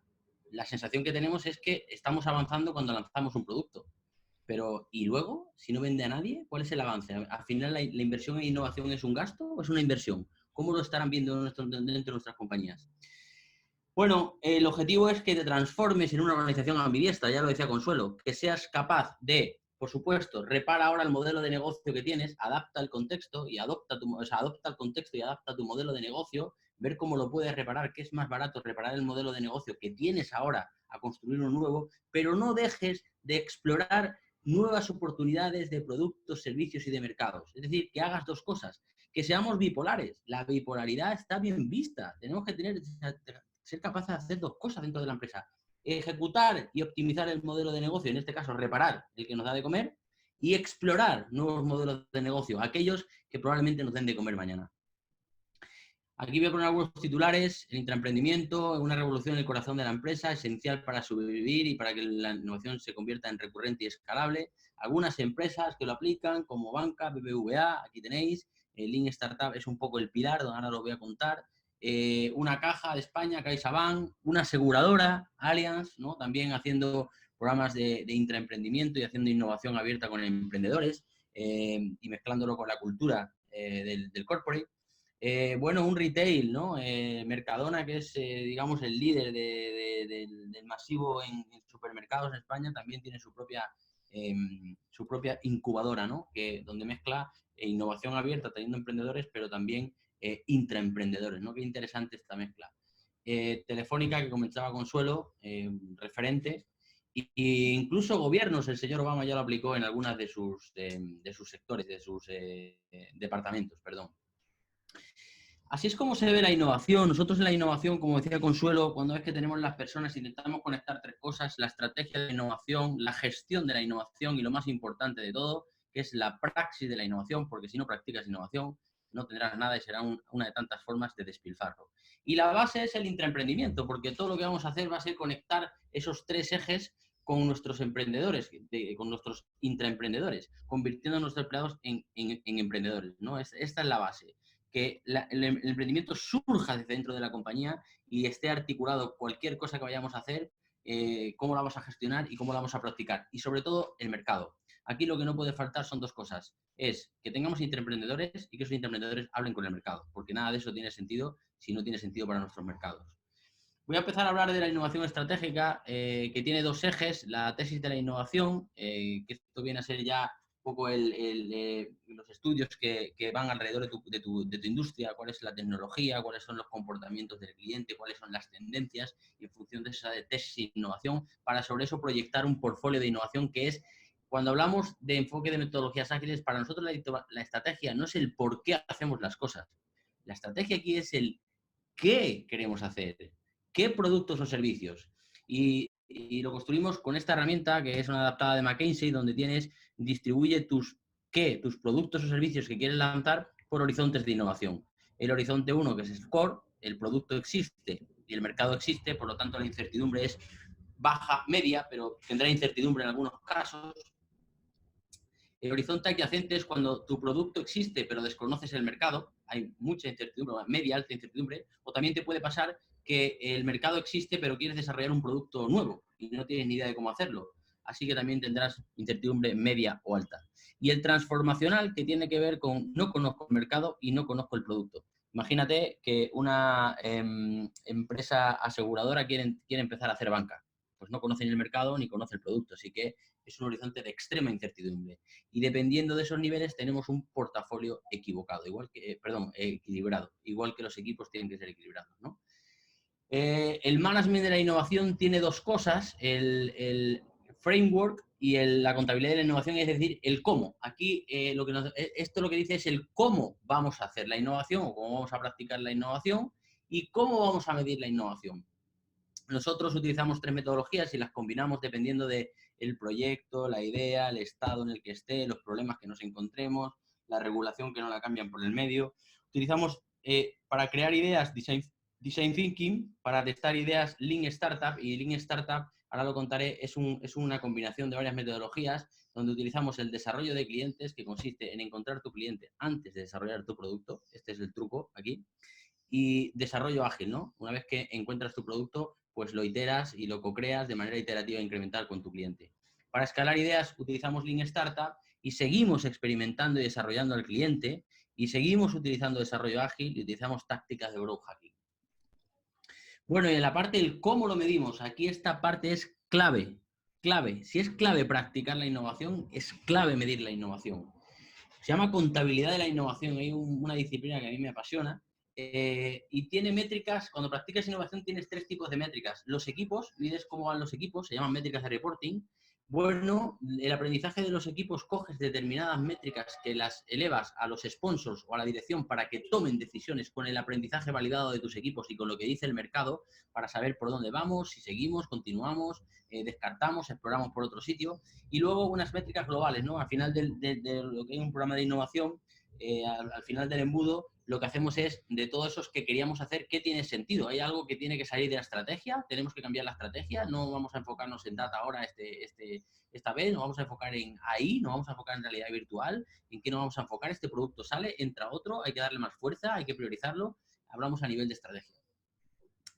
Speaker 3: la sensación que tenemos es que estamos avanzando cuando lanzamos un producto. Pero, ¿y luego? Si no vende a nadie, ¿cuál es el avance? Al final, ¿la inversión en innovación es un gasto o es una inversión? ¿Cómo lo estarán viendo dentro de nuestras compañías? Bueno, el objetivo es que te transformes en una organización ambidiestra, ya lo decía Consuelo, que seas capaz de, por supuesto, repara ahora el modelo de negocio que tienes, adapta el contexto y adopta el contexto y adapta tu modelo de negocio, ver cómo lo puedes reparar, qué es más barato reparar el modelo de negocio que tienes ahora a construir uno nuevo, pero no dejes de explorar nuevas oportunidades de productos, servicios y de mercados. Es decir, que hagas dos cosas, que seamos bipolares. La bipolaridad está bien vista. Tenemos que ser capaces de hacer dos cosas dentro de la empresa. Ejecutar y optimizar el modelo de negocio, en este caso reparar el que nos da de comer, y explorar nuevos modelos de negocio, aquellos que probablemente nos den de comer mañana. Aquí voy a poner algunos titulares. El intraemprendimiento, una revolución en el corazón de la empresa, esencial para sobrevivir y para que la innovación se convierta en recurrente y escalable. Algunas empresas que lo aplican, como Banca, BBVA, aquí tenéis. El Lean Startup es un poco el pilar, ahora lo voy a contar. Una caja de España, CaixaBank, una aseguradora, Allianz, ¿no? También haciendo programas de intraemprendimiento y haciendo innovación abierta con emprendedores y mezclándolo con la cultura del corporate. Bueno, un retail, ¿no? Mercadona, que es, digamos, el líder del masivo en supermercados en España, también tiene su propia incubadora, ¿no? Donde mezcla innovación abierta, teniendo emprendedores, pero también intraemprendedores, ¿no? Qué interesante esta mezcla. Telefónica, que comentaba Consuelo, referente, y incluso gobiernos, el señor Obama ya lo aplicó en algunas de sus sectores, de sus departamentos, perdón. Así es como se ve la innovación. Nosotros en la innovación, como decía Consuelo, cuando es que tenemos las personas, intentamos conectar tres cosas: la estrategia de la innovación, la gestión de la innovación y lo más importante de todo, que es la praxis de la innovación, porque si no practicas innovación, no tendrás nada y será una de tantas formas de despilfarro. Y la base es el intraemprendimiento, porque todo lo que vamos a hacer va a ser conectar esos tres ejes con nuestros emprendedores, con nuestros intraemprendedores, convirtiendo a nuestros empleados en emprendedores, ¿no? Esta es la base. Que el emprendimiento surja desde dentro de la compañía y esté articulado cualquier cosa que vayamos a hacer, cómo la vamos a gestionar y cómo la vamos a practicar. Y sobre todo, el mercado. Aquí lo que no puede faltar son dos cosas. Es que tengamos intraemprendedores y que esos intraemprendedores hablen con el mercado, porque nada de eso tiene sentido si no tiene sentido para nuestros mercados. Voy a empezar a hablar de la innovación estratégica, que tiene dos ejes: la tesis de la innovación, que esto viene a ser ya un poco los estudios que van alrededor de tu industria, cuál es la tecnología, cuáles son los comportamientos del cliente, cuáles son las tendencias, y en función de esa tesis de innovación, para sobre eso proyectar un portfolio de innovación, que es, cuando hablamos de enfoque de metodologías ágiles, para nosotros la estrategia no es el por qué hacemos las cosas. La estrategia aquí es el qué queremos hacer, qué productos o servicios. Y lo construimos con esta herramienta, que es una adaptada de McKinsey, donde distribuye tus productos o servicios que quieres lanzar por horizontes de innovación. El horizonte 1, que es el core, el producto existe y el mercado existe, por lo tanto la incertidumbre es baja, media, pero tendrá incertidumbre en algunos casos. El horizonte adyacente es cuando tu producto existe pero desconoces el mercado, hay mucha incertidumbre, media, alta incertidumbre, o también te puede pasar que el mercado existe pero quieres desarrollar un producto nuevo y no tienes ni idea de cómo hacerlo. Así que también tendrás incertidumbre media o alta. Y el transformacional, que tiene que ver con no conozco el mercado y no conozco el producto. Imagínate que una empresa aseguradora quiere empezar a hacer banca. Pues no conoce ni el mercado ni conoce el producto, así que es un horizonte de extrema incertidumbre. Y dependiendo de esos niveles tenemos un portafolio equivocado, equilibrado, igual que los equipos tienen que ser equilibrados, ¿no? El management de la innovación tiene dos cosas: el framework y la contabilidad de la innovación, es decir, el cómo. Aquí esto lo que dice es el cómo vamos a hacer la innovación o cómo vamos a practicar la innovación y cómo vamos a medir la innovación. Nosotros utilizamos tres metodologías y las combinamos dependiendo del proyecto, la idea, el estado en el que esté, los problemas que nos encontremos, la regulación que no la cambian por el medio. Utilizamos para crear ideas Design Thinking, para testar ideas Lean Startup, y Lean Startup, ahora lo contaré, es una combinación de varias metodologías donde utilizamos el desarrollo de clientes, que consiste en encontrar tu cliente antes de desarrollar tu producto. Este es el truco aquí. Y desarrollo ágil, ¿no? Una vez que encuentras tu producto, pues lo iteras y lo co-creas de manera iterativa e incremental con tu cliente. Para escalar ideas utilizamos Lean Startup y seguimos experimentando y desarrollando al cliente, y seguimos utilizando desarrollo ágil y utilizamos tácticas de growth hacking. Bueno, y en la parte del cómo lo medimos, aquí esta parte es clave. Si es clave practicar la innovación, es clave medir la innovación. Se llama contabilidad de la innovación. Hay una disciplina que a mí me apasiona, y tiene métricas. Cuando practicas innovación tienes tres tipos de métricas. Los equipos, mides cómo van los equipos, se llaman métricas de reporting. Bueno, el aprendizaje de los equipos, coges determinadas métricas que las elevas a los sponsors o a la dirección para que tomen decisiones con el aprendizaje validado de tus equipos y con lo que dice el mercado, para saber por dónde vamos, si seguimos, continuamos, descartamos, exploramos por otro sitio. Y luego unas métricas globales, ¿no? Al final de lo que es un programa de innovación, al final del embudo, lo que hacemos es, de todos esos que queríamos hacer, ¿qué tiene sentido? ¿Hay algo que tiene que salir de la estrategia? ¿Tenemos que cambiar la estrategia? ¿No vamos a enfocarnos en data ahora esta vez? ¿No vamos a enfocar en AI? ¿No vamos a enfocar en realidad virtual? ¿En qué nos vamos a enfocar? Este producto sale, entra otro, hay que darle más fuerza, hay que priorizarlo. Hablamos a nivel de estrategia.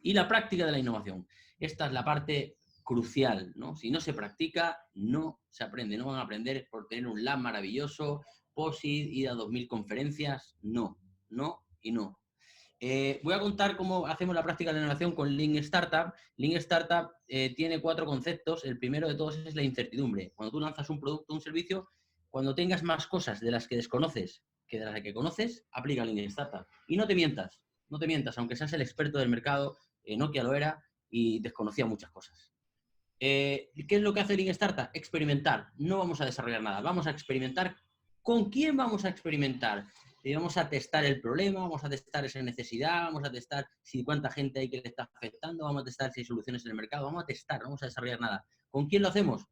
Speaker 3: Y la práctica de la innovación. Esta es la parte crucial, ¿no? Si no se practica, no se aprende. No van a aprender por tener un lab maravilloso, POSIT, ir a 2000 conferencias. No y no. Voy a contar cómo hacemos la práctica de la innovación con Lean Startup. Lean Startup tiene 4 conceptos. El primero de todos es la incertidumbre. Cuando tú lanzas un producto o un servicio, cuando tengas más cosas de las que desconoces que de las que conoces, aplica Lean Startup. Y no te mientas, aunque seas el experto del mercado. Nokia lo era y desconocía muchas cosas. ¿Qué es lo que hace Lean Startup? Experimentar. No vamos a desarrollar nada, vamos a experimentar. ¿Con quién vamos a experimentar? Vamos a testar el problema, vamos a testar esa necesidad, vamos a testar si cuánta gente hay que le está afectando, vamos a testar si hay soluciones en el mercado, vamos a testar, no vamos a desarrollar nada. ¿Con quién lo hacemos?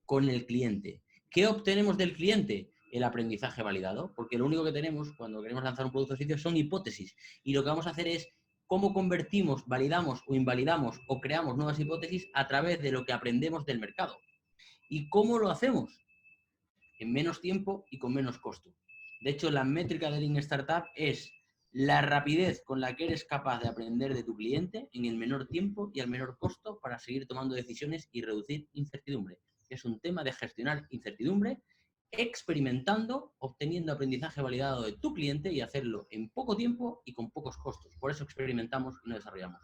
Speaker 3: Con el cliente. ¿Qué obtenemos del cliente? El aprendizaje validado, porque lo único que tenemos cuando queremos lanzar un producto o servicio son hipótesis, y lo que vamos a hacer es cómo convertimos, validamos o invalidamos o creamos nuevas hipótesis a través de lo que aprendemos del mercado. ¿Y cómo lo hacemos? En menos tiempo y con menos costo. De hecho, la métrica de Lean Startup es la rapidez con la que eres capaz de aprender de tu cliente en el menor tiempo y al menor costo para seguir tomando decisiones y reducir incertidumbre. Es un tema de gestionar incertidumbre, experimentando, obteniendo aprendizaje validado de tu cliente y hacerlo en poco tiempo y con pocos costos. Por eso experimentamos y no desarrollamos.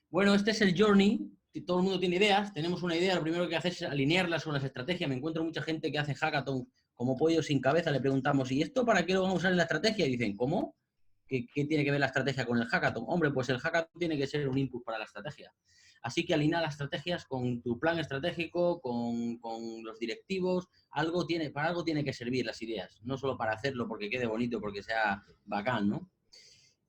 Speaker 3: Bueno, este es el journey. Todo el mundo tiene ideas, tenemos una idea, lo primero que hace es alinearlas con las estrategias. Me encuentro mucha gente que hace hackathon como pollo sin cabeza, le preguntamos, ¿y esto para qué lo vamos a usar en la estrategia? Y dicen, ¿cómo? ¿Qué tiene que ver la estrategia con el hackathon? Hombre, pues el hackathon tiene que ser un input para la estrategia. Así que alinea las estrategias con tu plan estratégico, con los directivos. Para algo tiene que servir las ideas, no solo para hacerlo porque quede bonito, porque sea bacán, ¿no?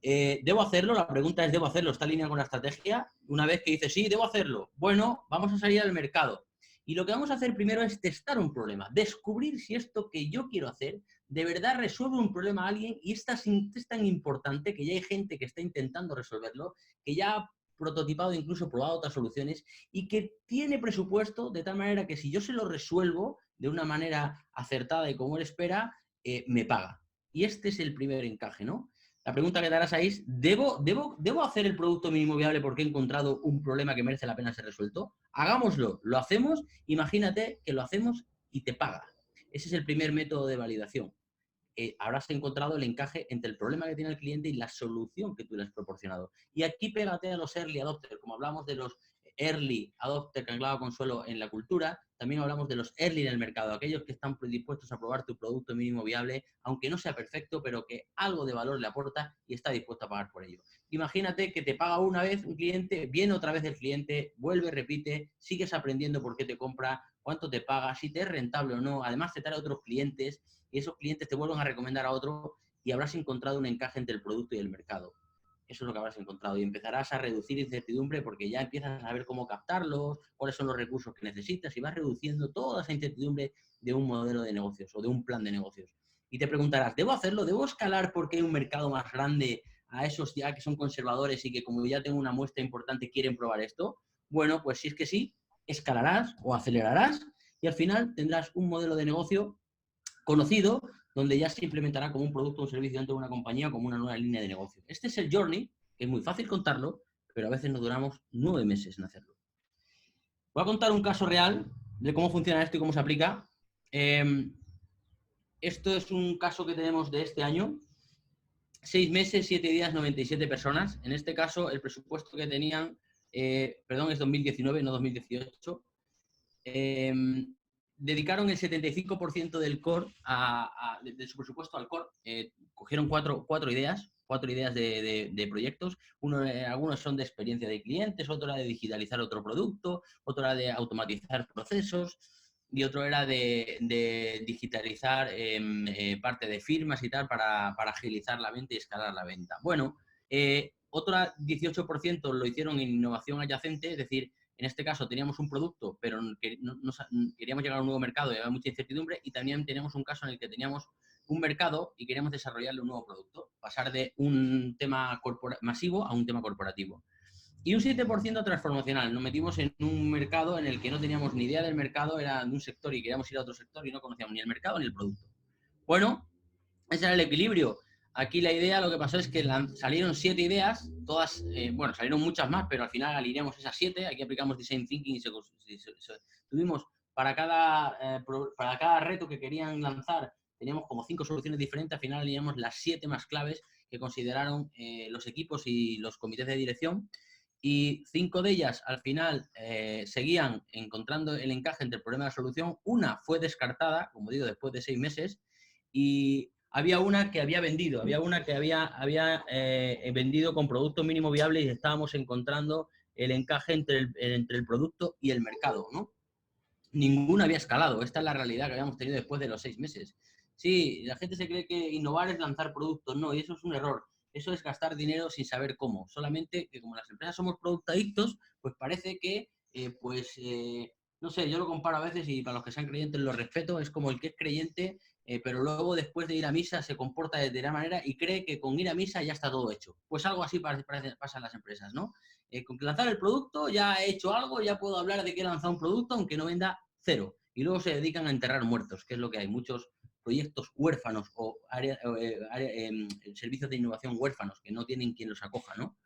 Speaker 3: ¿Debo hacerlo? La pregunta es, ¿debo hacerlo? ¿Está alineado con la estrategia? Una vez que dices, sí, debo hacerlo. Bueno, vamos a salir al mercado. Y lo que vamos a hacer primero es testar un problema, descubrir si esto que yo quiero hacer de verdad resuelve un problema a alguien, y es tan importante que ya hay gente que está intentando resolverlo, que ya ha prototipado, incluso probado otras soluciones, y que tiene presupuesto de tal manera que si yo se lo resuelvo de una manera acertada y como él espera, me paga. Y este es el primer encaje, ¿no? La pregunta que darás ahí es, ¿debo hacer el producto mínimo viable porque he encontrado un problema que merece la pena ser resuelto? Hagámoslo, lo hacemos, imagínate que lo hacemos y te paga. Ese es el primer método de validación. Habrás encontrado el encaje entre el problema que tiene el cliente y la solución que tú le has proporcionado. Y aquí pégate a los early adopters. Como hablamos de los early adopters que han clavado consuelo en la cultura, también hablamos de los early en el mercado, aquellos que están predispuestos a probar tu producto mínimo viable, aunque no sea perfecto, pero que algo de valor le aporta y está dispuesto a pagar por ello. Imagínate que te paga una vez un cliente, viene otra vez el cliente, vuelve, repite, sigues aprendiendo por qué te compra, cuánto te paga, si te es rentable o no, además te trae otros clientes y esos clientes te vuelven a recomendar a otro y habrás encontrado un encaje entre el producto y el mercado. Eso es lo que habrás encontrado y empezarás a reducir incertidumbre porque ya empiezas a saber cómo captarlos, cuáles son los recursos que necesitas y vas reduciendo toda esa incertidumbre de un modelo de negocios o de un plan de negocios. Y te preguntarás, ¿debo hacerlo? ¿Debo escalar porque hay un mercado más grande a esos ya que son conservadores y que como ya tengo una muestra importante quieren probar esto? Bueno, pues si es que sí, escalarás o acelerarás y al final tendrás un modelo de negocio conocido, donde ya se implementará como un producto o un servicio dentro de una compañía o como una nueva línea de negocio. Este es el journey, que es muy fácil contarlo, pero a veces nos duramos 9 meses en hacerlo. Voy a contar un caso real de cómo funciona esto y cómo se aplica. Esto es un caso que tenemos de este año. 6 meses, 7 días, 97 personas. En este caso, el presupuesto que tenían, es 2019, no 2018. Dedicaron el 75% del core de su presupuesto al core. Cogieron cuatro ideas de proyectos. Algunos son de experiencia de clientes, otro era de digitalizar otro producto, otro era de automatizar procesos y otro era de digitalizar parte de firmas y tal para agilizar la venta y escalar la venta. Bueno, otro 18% lo hicieron en innovación adyacente, es decir, en este caso teníamos un producto, pero queríamos llegar a un nuevo mercado y había mucha incertidumbre, y también teníamos un caso en el que teníamos un mercado y queríamos desarrollarle un nuevo producto, pasar de un tema masivo a un tema corporativo. Y un 7% transformacional. Nos metimos en un mercado en el que no teníamos ni idea del mercado, era de un sector y queríamos ir a otro sector y no conocíamos ni el mercado ni el producto. Bueno, ese era el equilibrio. Aquí la idea, lo que pasó es que salieron 7 ideas, todas, salieron muchas más, pero al final alineamos esas 7, aquí aplicamos Design Thinking y tuvimos para cada reto que querían lanzar, teníamos como 5 soluciones diferentes, al final alineamos las 7 más claves que consideraron los equipos y los comités de dirección, y 5 de ellas al final seguían encontrando el encaje entre el problema y la solución. Una fue descartada, como digo, después de 6 meses, y había una que había vendido, había vendido con producto mínimo viable y estábamos encontrando el encaje entre el producto y el mercado, ¿no? Ninguna había escalado. Esta es la realidad que habíamos tenido después de los 6 meses. Sí, la gente se cree que innovar es lanzar productos. No, y eso es un error. Eso es gastar dinero sin saber cómo. Solamente que como las empresas somos productadictos, pues parece que, no sé, yo lo comparo a veces y para los que sean creyentes lo respeto, es como el que es creyente, pero luego después de ir a misa se comporta de determinada manera y cree que con ir a misa ya está todo hecho. Pues algo así pasa en las empresas, ¿no? Con lanzar el producto ya he hecho algo, ya puedo hablar de que he lanzado un producto aunque no venda cero. Y luego se dedican a enterrar muertos, que es lo que hay. Muchos proyectos huérfanos o servicios de innovación huérfanos que no tienen quien los acoja, ¿no?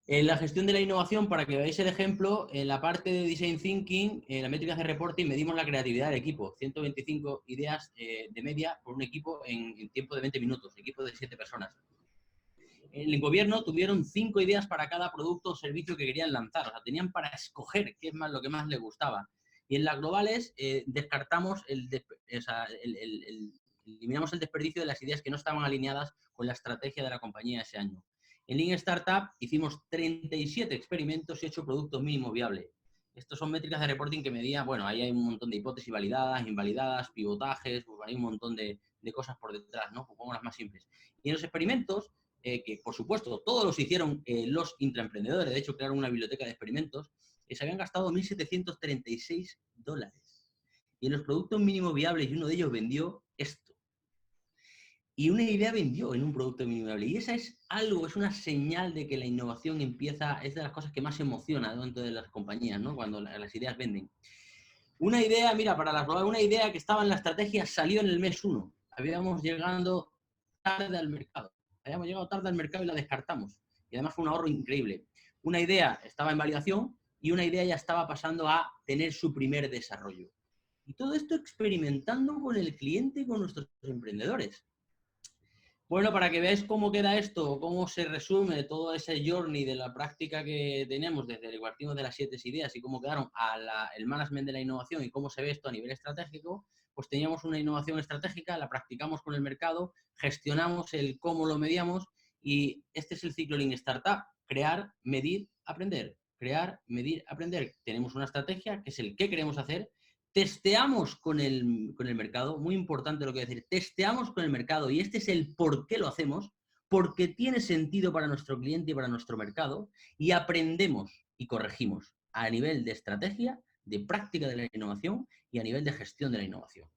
Speaker 3: En la gestión de la innovación, para que veáis el ejemplo, en la parte de Design Thinking, en la métrica de reporting, medimos la creatividad del equipo. 125 ideas de media por un equipo en tiempo de 20 minutos, equipo de 7 personas. En el gobierno tuvieron 5 ideas para cada producto o servicio que querían lanzar. O sea, tenían para escoger qué es más lo que más les gustaba. Y en las globales descartamos eliminamos el desperdicio de las ideas que no estaban alineadas con la estrategia de la compañía ese año. En Lean Startup hicimos 37 experimentos y 8 productos mínimos viables. Estos son métricas de reporting que medía, bueno, ahí hay un montón de hipótesis validadas, invalidadas, pivotajes, pues hay un montón de cosas por detrás, ¿no? Pues pongo las más simples. Y en los experimentos, que por supuesto todos los hicieron los intraemprendedores, de hecho crearon una biblioteca de experimentos, se habían gastado $1.736. Y en los productos mínimos viables, y uno de ellos vendió esto. Y una idea vendió en un producto mínimo viable. Y esa es algo, es una señal de que la innovación empieza, es de las cosas que más emociona dentro de las compañías, ¿no? Cuando las ideas venden. Una idea, mira, para la prueba, una idea que estaba en la estrategia salió en el mes 1. Habíamos llegado tarde al mercado. Habíamos llegado tarde al mercado y la descartamos. Y además fue un ahorro increíble. Una idea estaba en validación y una idea ya estaba pasando a tener su primer desarrollo. Y todo esto experimentando con el cliente y con nuestros emprendedores. Bueno, para que veáis cómo queda esto, cómo se resume todo ese journey de la práctica que tenemos desde el partimos de las 7 ideas y cómo quedaron el management de la innovación y cómo se ve esto a nivel estratégico, pues teníamos una innovación estratégica, la practicamos con el mercado, gestionamos el cómo lo medíamos y este es el ciclo Lean Startup, crear, medir, aprender. Crear, medir, aprender. Tenemos una estrategia que es el qué queremos hacer. Testeamos con el mercado, muy importante lo que voy a decir, testeamos con el mercado y este es el por qué lo hacemos, porque tiene sentido para nuestro cliente y para nuestro mercado y aprendemos y corregimos a nivel de estrategia, de práctica de la innovación y a nivel de gestión de la innovación.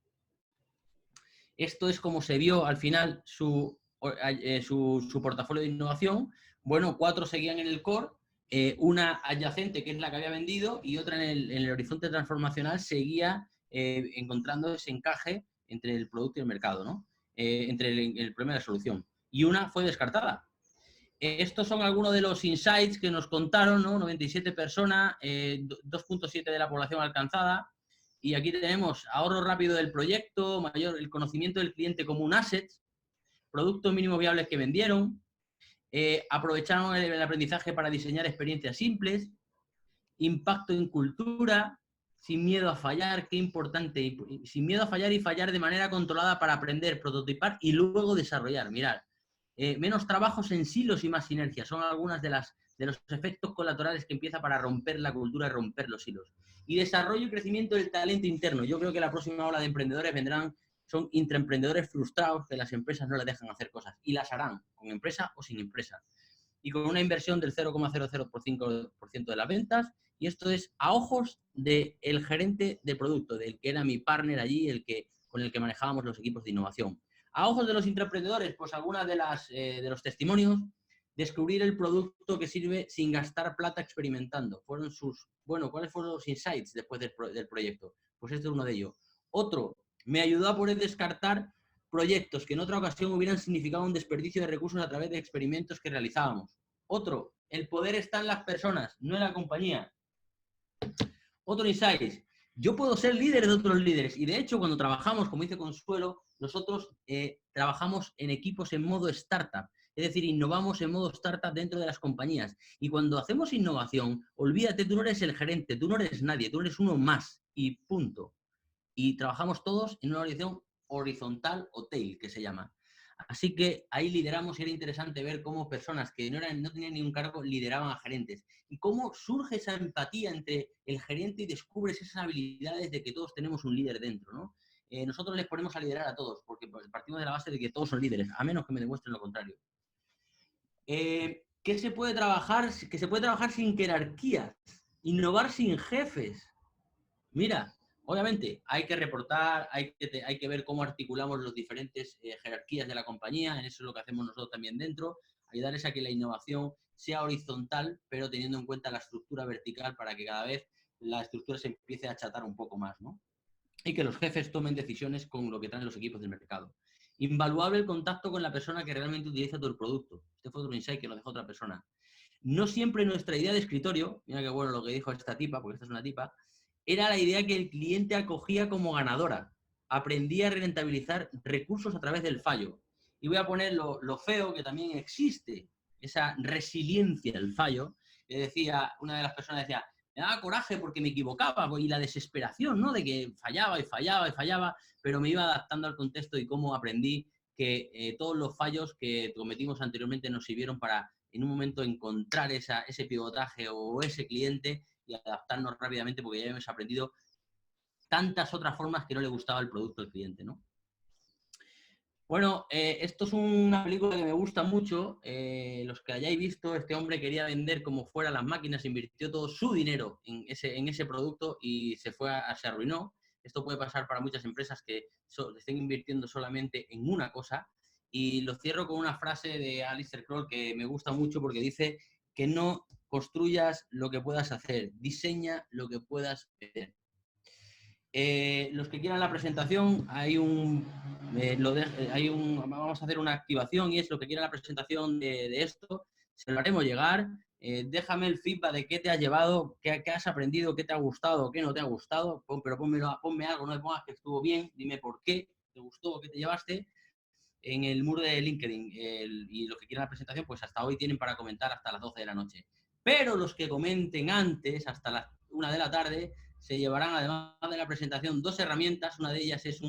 Speaker 3: Esto es como se vio al final su portafolio de innovación. Bueno, 4 seguían en el core. Una adyacente, que es la que había vendido, y otra en el horizonte transformacional seguía encontrando ese encaje entre el producto y el mercado, ¿no? Entre el problema y la solución. Y una fue descartada. Estos son algunos de los insights que nos contaron, ¿no? 97 personas, 2.7 de la población alcanzada. Y aquí tenemos ahorro rápido del proyecto, el conocimiento del cliente como un asset, productos mínimos viables que vendieron, aprovecharon el aprendizaje para diseñar experiencias simples, impacto en cultura, sin miedo a fallar, qué importante, sin miedo a fallar y fallar de manera controlada para aprender, prototipar y luego desarrollar. Mirad, menos trabajos en silos y más sinergia, son algunas de los efectos colaterales que empieza para romper la cultura y romper los hilos. Y desarrollo y crecimiento del talento interno. Yo creo que la próxima ola de emprendedores son intraemprendedores frustrados que las empresas no les dejan hacer cosas y las harán, con empresa o sin empresa. Y con una inversión del 0,00% de las ventas, y esto es a ojos del gerente de producto, del que era mi partner allí, con el que manejábamos los equipos de innovación. A ojos de los intraemprendedores, pues algunas de los testimonios, descubrir el producto que sirve sin gastar plata experimentando. ¿Cuáles fueron los insights después del proyecto? Pues este es uno de ellos. Otro, me ayudó a poder descartar proyectos que en otra ocasión hubieran significado un desperdicio de recursos a través de experimentos que realizábamos. Otro, el poder está en las personas, no en la compañía. Otro insight, yo puedo ser líder de otros líderes y de hecho cuando trabajamos, como dice Consuelo, nosotros trabajamos en equipos en modo startup, es decir, innovamos en modo startup dentro de las compañías y cuando hacemos innovación, olvídate, tú no eres el gerente, tú no eres nadie, tú eres uno más y punto. Y trabajamos todos en una organización horizontal o tail, que se llama. Así que ahí lideramos y era interesante ver cómo personas que no tenían ni un cargo lideraban a gerentes y cómo surge esa empatía entre el gerente y descubres esas habilidades de que todos tenemos un líder dentro, ¿no? Nosotros les ponemos a liderar a todos porque partimos de la base de que todos son líderes, a menos que me demuestren lo contrario. ¿Qué se puede trabajar? Que se puede trabajar sin jerarquías, innovar sin jefes. Mira, obviamente hay que reportar, hay que ver cómo articulamos las diferentes jerarquías de la compañía, en eso es lo que hacemos nosotros también dentro, ayudarles a que la innovación sea horizontal, pero teniendo en cuenta la estructura vertical para que cada vez la estructura se empiece a achatar un poco más, ¿no? Y que los jefes tomen decisiones con lo que traen los equipos del mercado. Invaluable el contacto con la persona que realmente utiliza tu producto. Este fue otro insight que nos dejó otra persona. No siempre nuestra idea de escritorio, mira qué bueno lo que dijo esta tipa, porque esta es una tipa, era la idea que el cliente acogía como ganadora. Aprendía a rentabilizar recursos a través del fallo. Y voy a poner lo feo que también existe, esa resiliencia al fallo, que decía, una de las personas decía, me daba coraje porque me equivocaba y la desesperación, ¿no? De que fallaba y fallaba y fallaba, pero me iba adaptando al contexto y cómo aprendí que todos los fallos que cometimos anteriormente nos sirvieron para en un momento encontrar ese pivotaje o ese cliente y adaptarnos rápidamente porque ya hemos aprendido tantas otras formas que no le gustaba el producto al cliente, ¿no? Bueno, esto es una película que me gusta mucho. Los que hayáis visto, este hombre quería vender como fuera las máquinas, invirtió todo su dinero en ese producto y se arruinó. Esto puede pasar para muchas empresas que estén invirtiendo solamente en una cosa. Y lo cierro con una frase de Alistair Crowell que me gusta mucho porque dice que no construyas lo que puedas hacer, diseña lo que puedas hacer. Los que quieran la presentación, vamos a hacer una activación y es lo que quieran la presentación de esto, se lo haremos llegar. Déjame el feedback de qué te has llevado, qué has aprendido, qué te ha gustado, qué no te ha gustado, pero ponme algo, no me pongas que estuvo bien, dime por qué te gustó, qué te llevaste en el muro de LinkedIn. Y los que quieran la presentación, pues hasta hoy tienen para comentar hasta las 12 de la noche. Pero los que comenten antes, hasta las 1 de la tarde, se llevarán, además de la presentación, 2 herramientas. Una de ellas es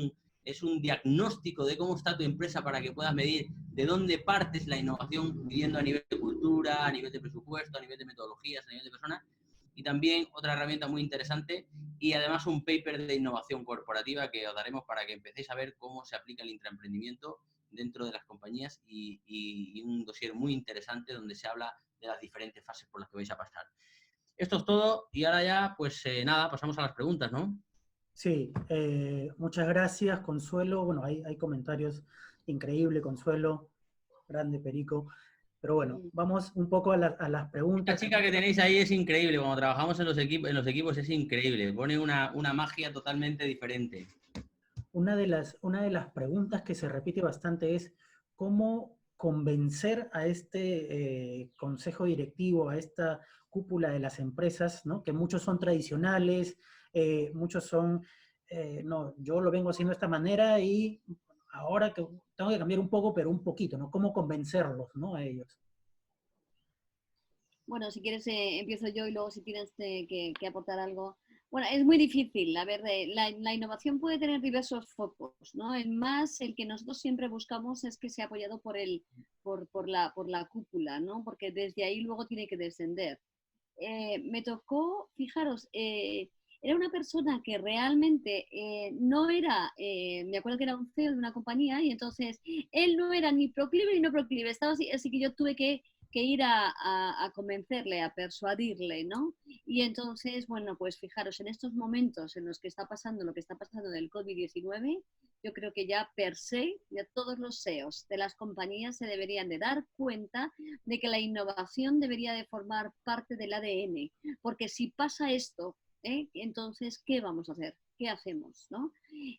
Speaker 3: un diagnóstico de cómo está tu empresa para que puedas medir de dónde partes la innovación, midiendo a nivel de cultura, a nivel de presupuesto, a nivel de metodologías, a nivel de personas. Y también otra herramienta muy interesante y además un paper de innovación corporativa que os daremos para que empecéis a ver cómo se aplica el intraemprendimiento dentro de las compañías y un dossier muy interesante donde se habla de las diferentes fases por las que vais a pasar. Esto es todo y ahora ya, pues nada, pasamos a las preguntas, ¿no?
Speaker 2: Sí, muchas gracias, Consuelo. Bueno, hay comentarios increíbles, Consuelo, grande Perico. Pero bueno, vamos un poco a las preguntas.
Speaker 3: Esta chica que tenéis ahí es increíble. Cuando trabajamos en los equipos es increíble. Pone una magia totalmente diferente.
Speaker 2: Una de las preguntas que se repite bastante es cómo convencer a este consejo directivo, a esta cúpula de las empresas, ¿no? Que muchos son tradicionales, muchos son, no, yo lo vengo haciendo de esta manera y ahora que tengo que cambiar un poco, pero un poquito, ¿no? ¿Cómo convencerlos, ¿no? A ellos.
Speaker 1: Bueno, si quieres empiezo yo y luego si tienes que aportar algo. Bueno, es muy difícil. A ver, la innovación puede tener diversos focos, ¿no? El que nosotros siempre buscamos es que sea apoyado por la cúpula, ¿no? Porque desde ahí luego tiene que descender. Me tocó, fijaros, era una persona que realmente no era, me acuerdo que era un CEO de una compañía y entonces él no era ni proclive ni no proclive, estaba así que yo tuve que ir a convencerle, a persuadirle, ¿no? Y entonces, bueno, pues fijaros, en estos momentos en los que está pasando lo que está pasando del COVID-19, yo creo que ya per se, ya todos los CEOs de las compañías se deberían de dar cuenta de que la innovación debería de formar parte del ADN, porque si pasa esto, entonces, ¿qué vamos a hacer? ¿Qué hacemos? ¿No?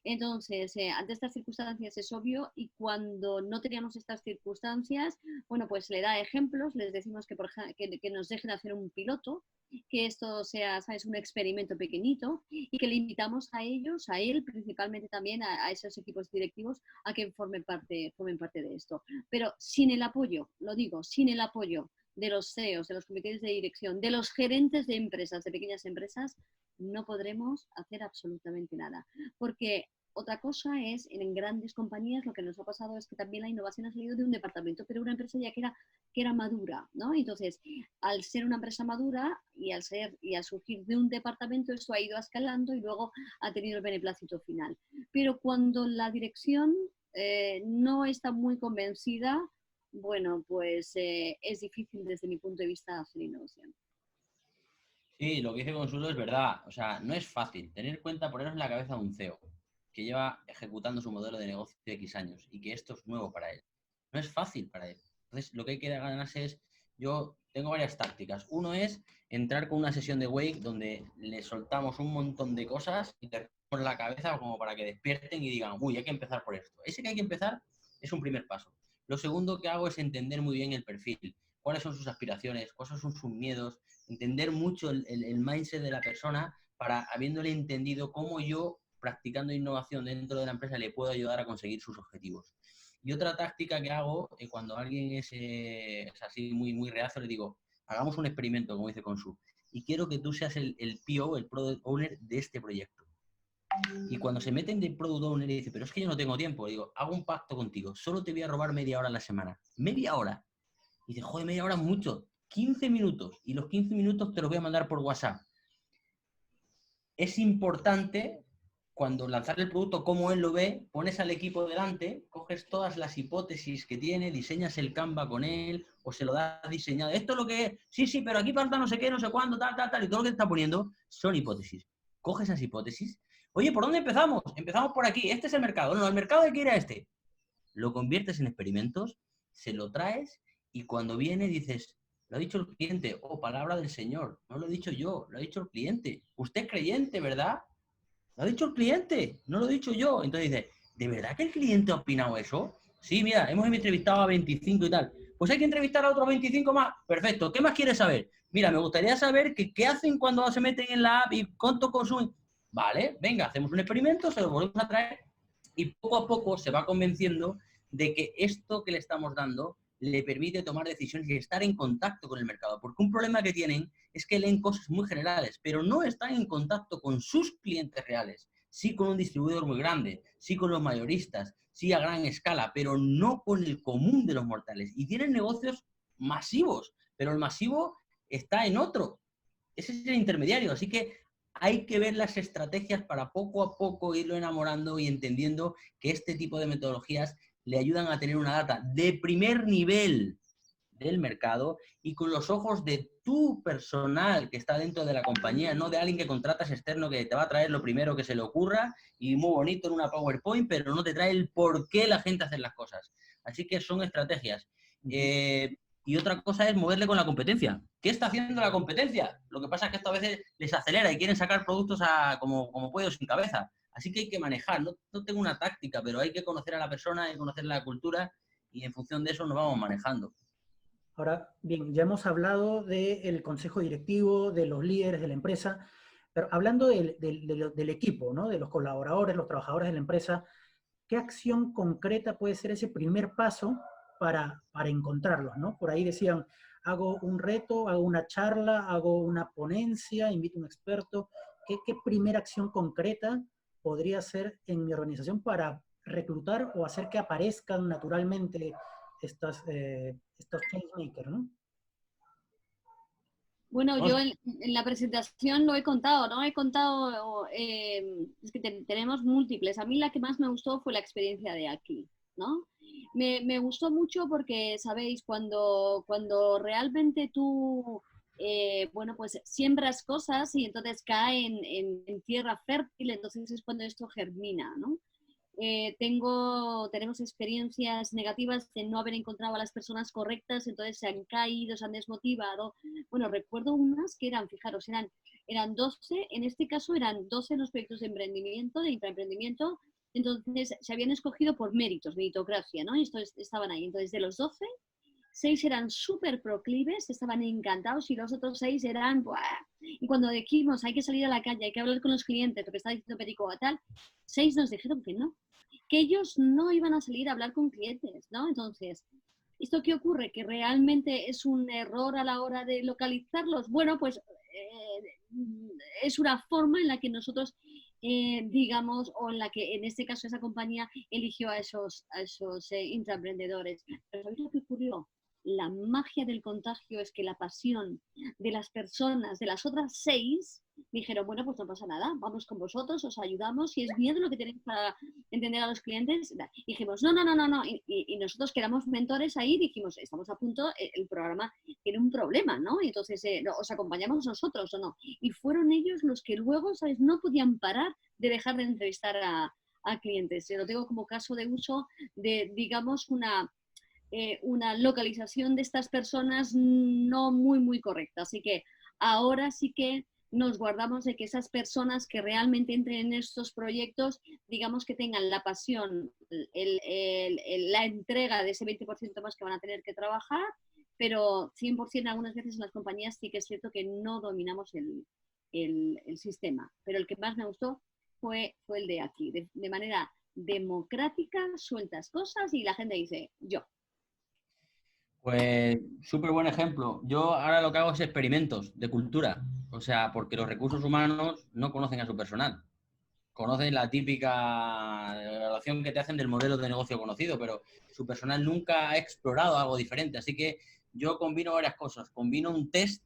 Speaker 1: Entonces, ante estas circunstancias es obvio y cuando no teníamos estas circunstancias, bueno, pues le da ejemplos, les decimos que, que nos dejen hacer un piloto, que esto sea, ¿sabes?, un experimento pequeñito y que le invitamos a ellos, a él principalmente también, a esos equipos directivos, a que formen parte de esto. Pero sin el apoyo, lo digo, sin el apoyo de los CEOs, de los comités de dirección, de los gerentes de empresas, de pequeñas empresas, no podremos hacer absolutamente nada. Porque otra cosa es, en grandes compañías lo que nos ha pasado es que también la innovación ha salido de un departamento, pero una empresa ya que era madura, ¿no? Entonces, al ser una empresa madura y al surgir de un departamento, eso ha ido escalando y luego ha tenido el beneplácito final. Pero cuando la dirección no está muy convencida, bueno, pues es difícil desde mi punto de vista hacer innovación.
Speaker 3: Sí, lo que dice Consuelo es verdad. O sea, no es fácil tener en cuenta, ponernos en la cabeza de un CEO que lleva ejecutando su modelo de negocio de X años y que esto es nuevo para él. No es fácil para él. Entonces, lo que hay que ganarse es, yo tengo varias tácticas. Uno es entrar con una sesión de Wake donde le soltamos un montón de cosas y le ponemos la cabeza como para que despierten y digan, uy, hay que empezar por esto. Ese que hay que empezar es un primer paso. Lo segundo que hago es entender muy bien el perfil. Cuáles son sus aspiraciones, cuáles son sus miedos, entender mucho el mindset de la persona para, habiéndole entendido cómo yo, practicando innovación dentro de la empresa, le puedo ayudar a conseguir sus objetivos. Y otra táctica que hago, cuando alguien es así muy, muy reacio, le digo, hagamos un experimento, como dice Consu, y quiero que tú seas el PO, el Product Owner de este proyecto. Y cuando se meten de Product Owner y dice, pero es que yo no tengo tiempo, le digo, hago un pacto contigo, solo te voy a robar media hora a la semana. ¡Media hora! Y dice, joder, media hora es mucho. 15 minutos. Y los 15 minutos te los voy a mandar por WhatsApp. Es importante, cuando lanzar el producto, como él lo ve, pones al equipo delante, coges todas las hipótesis que tiene, diseñas el Canva con él, o se lo das diseñado. Esto es lo que es. Sí, pero aquí falta no sé qué, no sé cuándo, tal. Y todo lo que te está poniendo son hipótesis. Coge esas hipótesis. Oye, ¿por dónde empezamos? Empezamos por aquí. Este es el mercado. No, el mercado hay que ir a este. Lo conviertes en experimentos, se lo traes y cuando viene dices, lo ha dicho el cliente, palabra del Señor, no lo he dicho yo, lo ha dicho el cliente. Usted es creyente, ¿verdad? Lo ha dicho el cliente, no lo he dicho yo. Entonces dice, ¿de verdad que el cliente ha opinado eso? Sí, mira, hemos entrevistado a 25 y tal. Pues hay que entrevistar a otros 25 más. Perfecto, ¿qué más quieres saber? Mira, me gustaría saber qué hacen cuando se meten en la app y cuánto consumen. Vale, venga, hacemos un experimento, se lo volvemos a traer y poco a poco se va convenciendo de que esto que le estamos dando le permite tomar decisiones y estar en contacto con el mercado. Porque un problema que tienen es que leen cosas muy generales, pero no están en contacto con sus clientes reales. Sí con un distribuidor muy grande, sí con los mayoristas, sí a gran escala, pero no con el común de los mortales. Y tienen negocios masivos, pero el masivo está en otro. Ese es el intermediario. Así que hay que ver las estrategias para poco a poco irlo enamorando y entendiendo que este tipo de metodologías le ayudan a tener una data de primer nivel del mercado y con los ojos de tu personal que está dentro de la compañía, no de alguien que contratas externo que te va a traer lo primero que se le ocurra y muy bonito en una PowerPoint, pero no te trae el por qué la gente hace las cosas. Así que son estrategias. Y otra cosa es moverle con la competencia. ¿Qué está haciendo la competencia? Lo que pasa es que esto a veces les acelera y quieren sacar productos como pollo sin cabeza. Así que hay que manejar. No tengo una táctica, pero hay que conocer a la persona, hay que conocer la cultura y en función de eso nos vamos manejando.
Speaker 2: Ahora, bien, ya hemos hablado del consejo directivo, de los líderes de la empresa, pero hablando del equipo, ¿no? De los colaboradores, los trabajadores de la empresa, ¿qué acción concreta puede ser ese primer paso para encontrarlos, ¿no? Por ahí decían, hago un reto, hago una charla, hago una ponencia, invito a un experto. ¿Qué primera acción concreta podría ser en mi organización para reclutar o hacer que aparezcan naturalmente estos changemakers, ¿no?
Speaker 1: Bueno, yo en la presentación lo he contado, ¿no? He contado, es que tenemos múltiples. A mí la que más me gustó fue la experiencia de aquí, ¿no? Me gustó mucho porque, sabéis, cuando realmente tú, bueno, pues siembras cosas y entonces caen en tierra fértil, entonces es cuando esto germina, ¿no? Tenemos experiencias negativas de no haber encontrado a las personas correctas, entonces se han caído, se han desmotivado. Bueno, recuerdo unas que eran, fijaros, eran 12, en este caso eran 12 los proyectos de emprendimiento, de intraemprendimiento, entonces se habían escogido por méritos, meritocracia, ¿no? Y estos estaban ahí. Entonces, de los 12, 6 eran súper proclives, estaban encantados y los otros 6 eran, ¡buah! Y cuando dijimos hay que salir a la calle, hay que hablar con los clientes, lo que está diciendo Perico a tal, 6 nos dijeron que ellos no iban a salir a hablar con clientes, ¿no? Entonces, ¿esto qué ocurre? ¿Que realmente es un error a la hora de localizarlos? Bueno, pues es una forma en la que nosotros digamos, o en la que en este caso esa compañía eligió a esos intraemprendedores. Pero ¿sabéis lo que ocurrió? La magia del contagio es que la pasión de las personas, de las otras 6, dijeron, bueno, pues no pasa nada, vamos con vosotros, os ayudamos, si es miedo lo que tenéis para entender a los clientes. Y dijimos, no. Y nosotros que éramos mentores ahí dijimos, estamos a punto, el programa tiene un problema, ¿no? Y entonces, ¿os acompañamos nosotros o no? Y fueron ellos los que luego, ¿sabes? No podían parar de dejar de entrevistar a clientes. Yo lo tengo como caso de uso de, digamos, una localización de estas personas no muy correcta. Así que ahora sí que nos guardamos de que esas personas que realmente entren en estos proyectos, digamos que tengan la pasión, la entrega de ese 20% más que van a tener que trabajar, pero 100% algunas veces en las compañías sí que es cierto que no dominamos el sistema. Pero el que más me gustó fue el de aquí, de manera democrática, sueltas cosas y la gente dice, yo.
Speaker 3: Pues súper buen ejemplo. Yo ahora lo que hago es experimentos de cultura. O sea, porque los recursos humanos no conocen a su personal. Conocen la típica evaluación que te hacen del modelo de negocio conocido, pero su personal nunca ha explorado algo diferente. Así que yo combino varias cosas. Combino un test,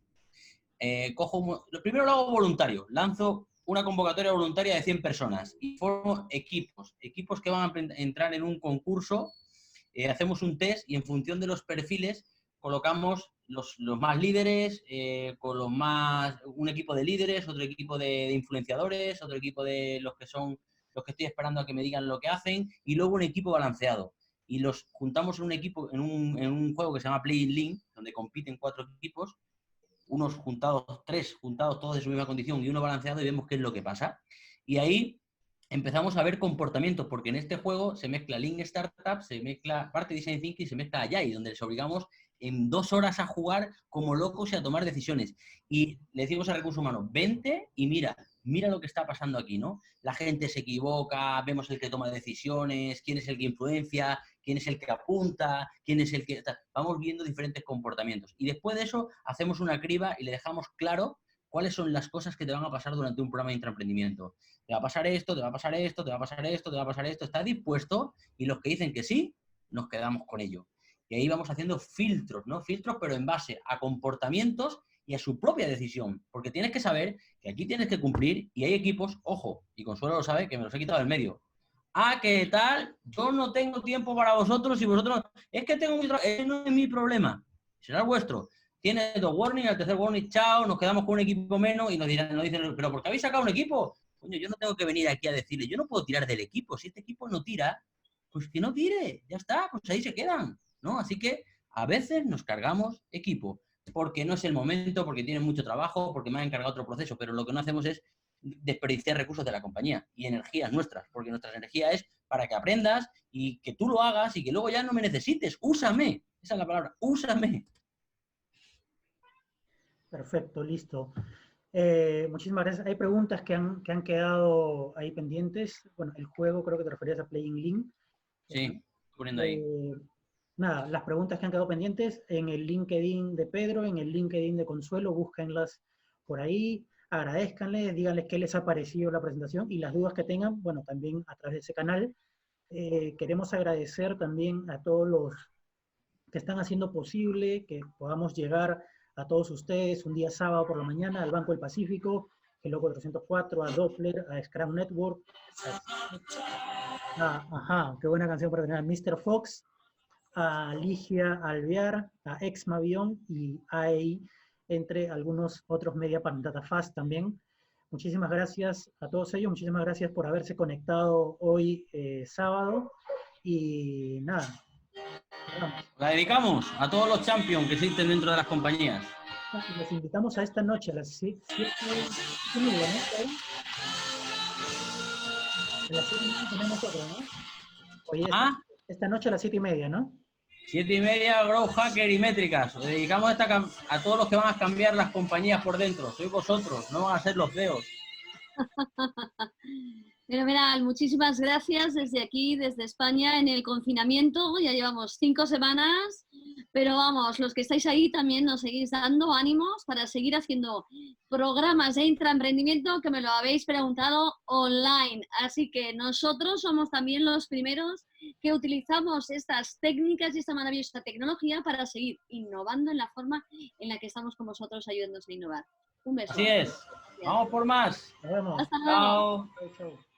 Speaker 3: lo primero lo hago voluntario. Lanzo una convocatoria voluntaria de 100 personas y formo equipos que van a entrar en un concurso. Hacemos un test y en función de los perfiles colocamos los más líderes, un equipo de líderes, otro equipo de influenciadores, otro equipo de los que estoy esperando a que me digan lo que hacen, y luego un equipo balanceado. Y los juntamos en un equipo, en un juego que se llama Play in Link, donde compiten 4 equipos, unos juntados, 3 juntados todos de su misma condición y uno balanceado, y vemos qué es lo que pasa. Y ahí empezamos a ver comportamientos, porque en este juego se mezcla Lean Startup, se mezcla parte de Design Thinking y se mezcla Agile, donde les obligamos en 2 horas a jugar como locos y a tomar decisiones. Y le decimos a recursos humanos, vente y mira lo que está pasando aquí, ¿no? La gente se equivoca, vemos el que toma decisiones, quién es el que influencia, quién es el que apunta, quién es el que... Vamos viendo diferentes comportamientos. Y después de eso hacemos una criba y le dejamos claro cuáles son las cosas que te van a pasar durante un programa de intraemprendimiento. Te va a pasar esto, te va a pasar esto, te va a pasar esto, te va a pasar esto. ¿Estás dispuesto? Y los que dicen que sí, nos quedamos con ello. Y ahí vamos haciendo filtros, ¿no? Filtros, pero en base a comportamientos y a su propia decisión. Porque tienes que saber que aquí tienes que cumplir y hay equipos, ojo, y Consuelo lo sabe, que me los he quitado del medio. Ah, ¿qué tal? Yo no tengo tiempo para vosotros y vosotros no. Es que tengo ese no es mi problema. Será el vuestro. Tiene 2 warnings, al tercer warning, chao, nos quedamos con un equipo menos y nos dicen, ¿pero por qué habéis sacado un equipo? Coño, yo no tengo que venir aquí a decirle, yo no puedo tirar del equipo. Si este equipo no tira, pues que no tire, ya está, pues ahí se quedan, ¿no? Así que a veces nos cargamos equipo, porque no es el momento, porque tienen mucho trabajo, porque me han encargado otro proceso, pero lo que no hacemos es desperdiciar recursos de la compañía y energías nuestras, porque nuestra energía es para que aprendas y que tú lo hagas y que luego ya no me necesites. Úsame, esa es la palabra, úsame.
Speaker 2: Perfecto, listo. Muchísimas gracias. Hay preguntas que han quedado ahí pendientes. Bueno, el juego, creo que te referías a Playing Link.
Speaker 3: Sí, poniendo ahí.
Speaker 2: Nada, las preguntas que han quedado pendientes en el LinkedIn de Pedro, en el LinkedIn de Consuelo, búsquenlas por ahí, agradezcanles, díganles qué les ha parecido la presentación y las dudas que tengan, bueno, también a través de ese canal. Queremos agradecer también a todos los que están haciendo posible que podamos llegar a todos ustedes un día sábado por la mañana al Banco del Pacífico, Hello 404, a Doppler, a Scrum Network, qué buena canción para tener, a Mr. Fox, a Ligia Alvear, a Exmavion y AI, entre algunos otros media para DataFast también. Muchísimas gracias a todos ellos, muchísimas gracias por haberse conectado hoy sábado y nada.
Speaker 3: La dedicamos a todos los champions que existen dentro de las compañías.
Speaker 2: Les invitamos a esta noche a las 7:30, ¿no? A las 7:30 tenemos otra, ¿no? Oye, esta noche a las 7:30, ¿no?
Speaker 3: 7:30, Grow Hacker y Métricas. Os dedicamos a todos los que van a cambiar las compañías por dentro. Sois vosotros, no van a ser los CEOs.
Speaker 1: Fenomenal, muchísimas gracias desde aquí, desde España, en el confinamiento. Ya llevamos 5 semanas Pero vamos, los que estáis ahí también nos seguís dando ánimos para seguir haciendo programas de intraemprendimiento que me lo habéis preguntado online. Así que nosotros somos también los primeros que utilizamos estas técnicas y esta maravillosa tecnología para seguir innovando en la forma en la que estamos con vosotros ayudándonos a innovar. Un beso.
Speaker 3: Así es. Vamos por más.
Speaker 2: Nos vemos.
Speaker 1: Hasta luego.
Speaker 3: Chao.
Speaker 2: Chau, chau.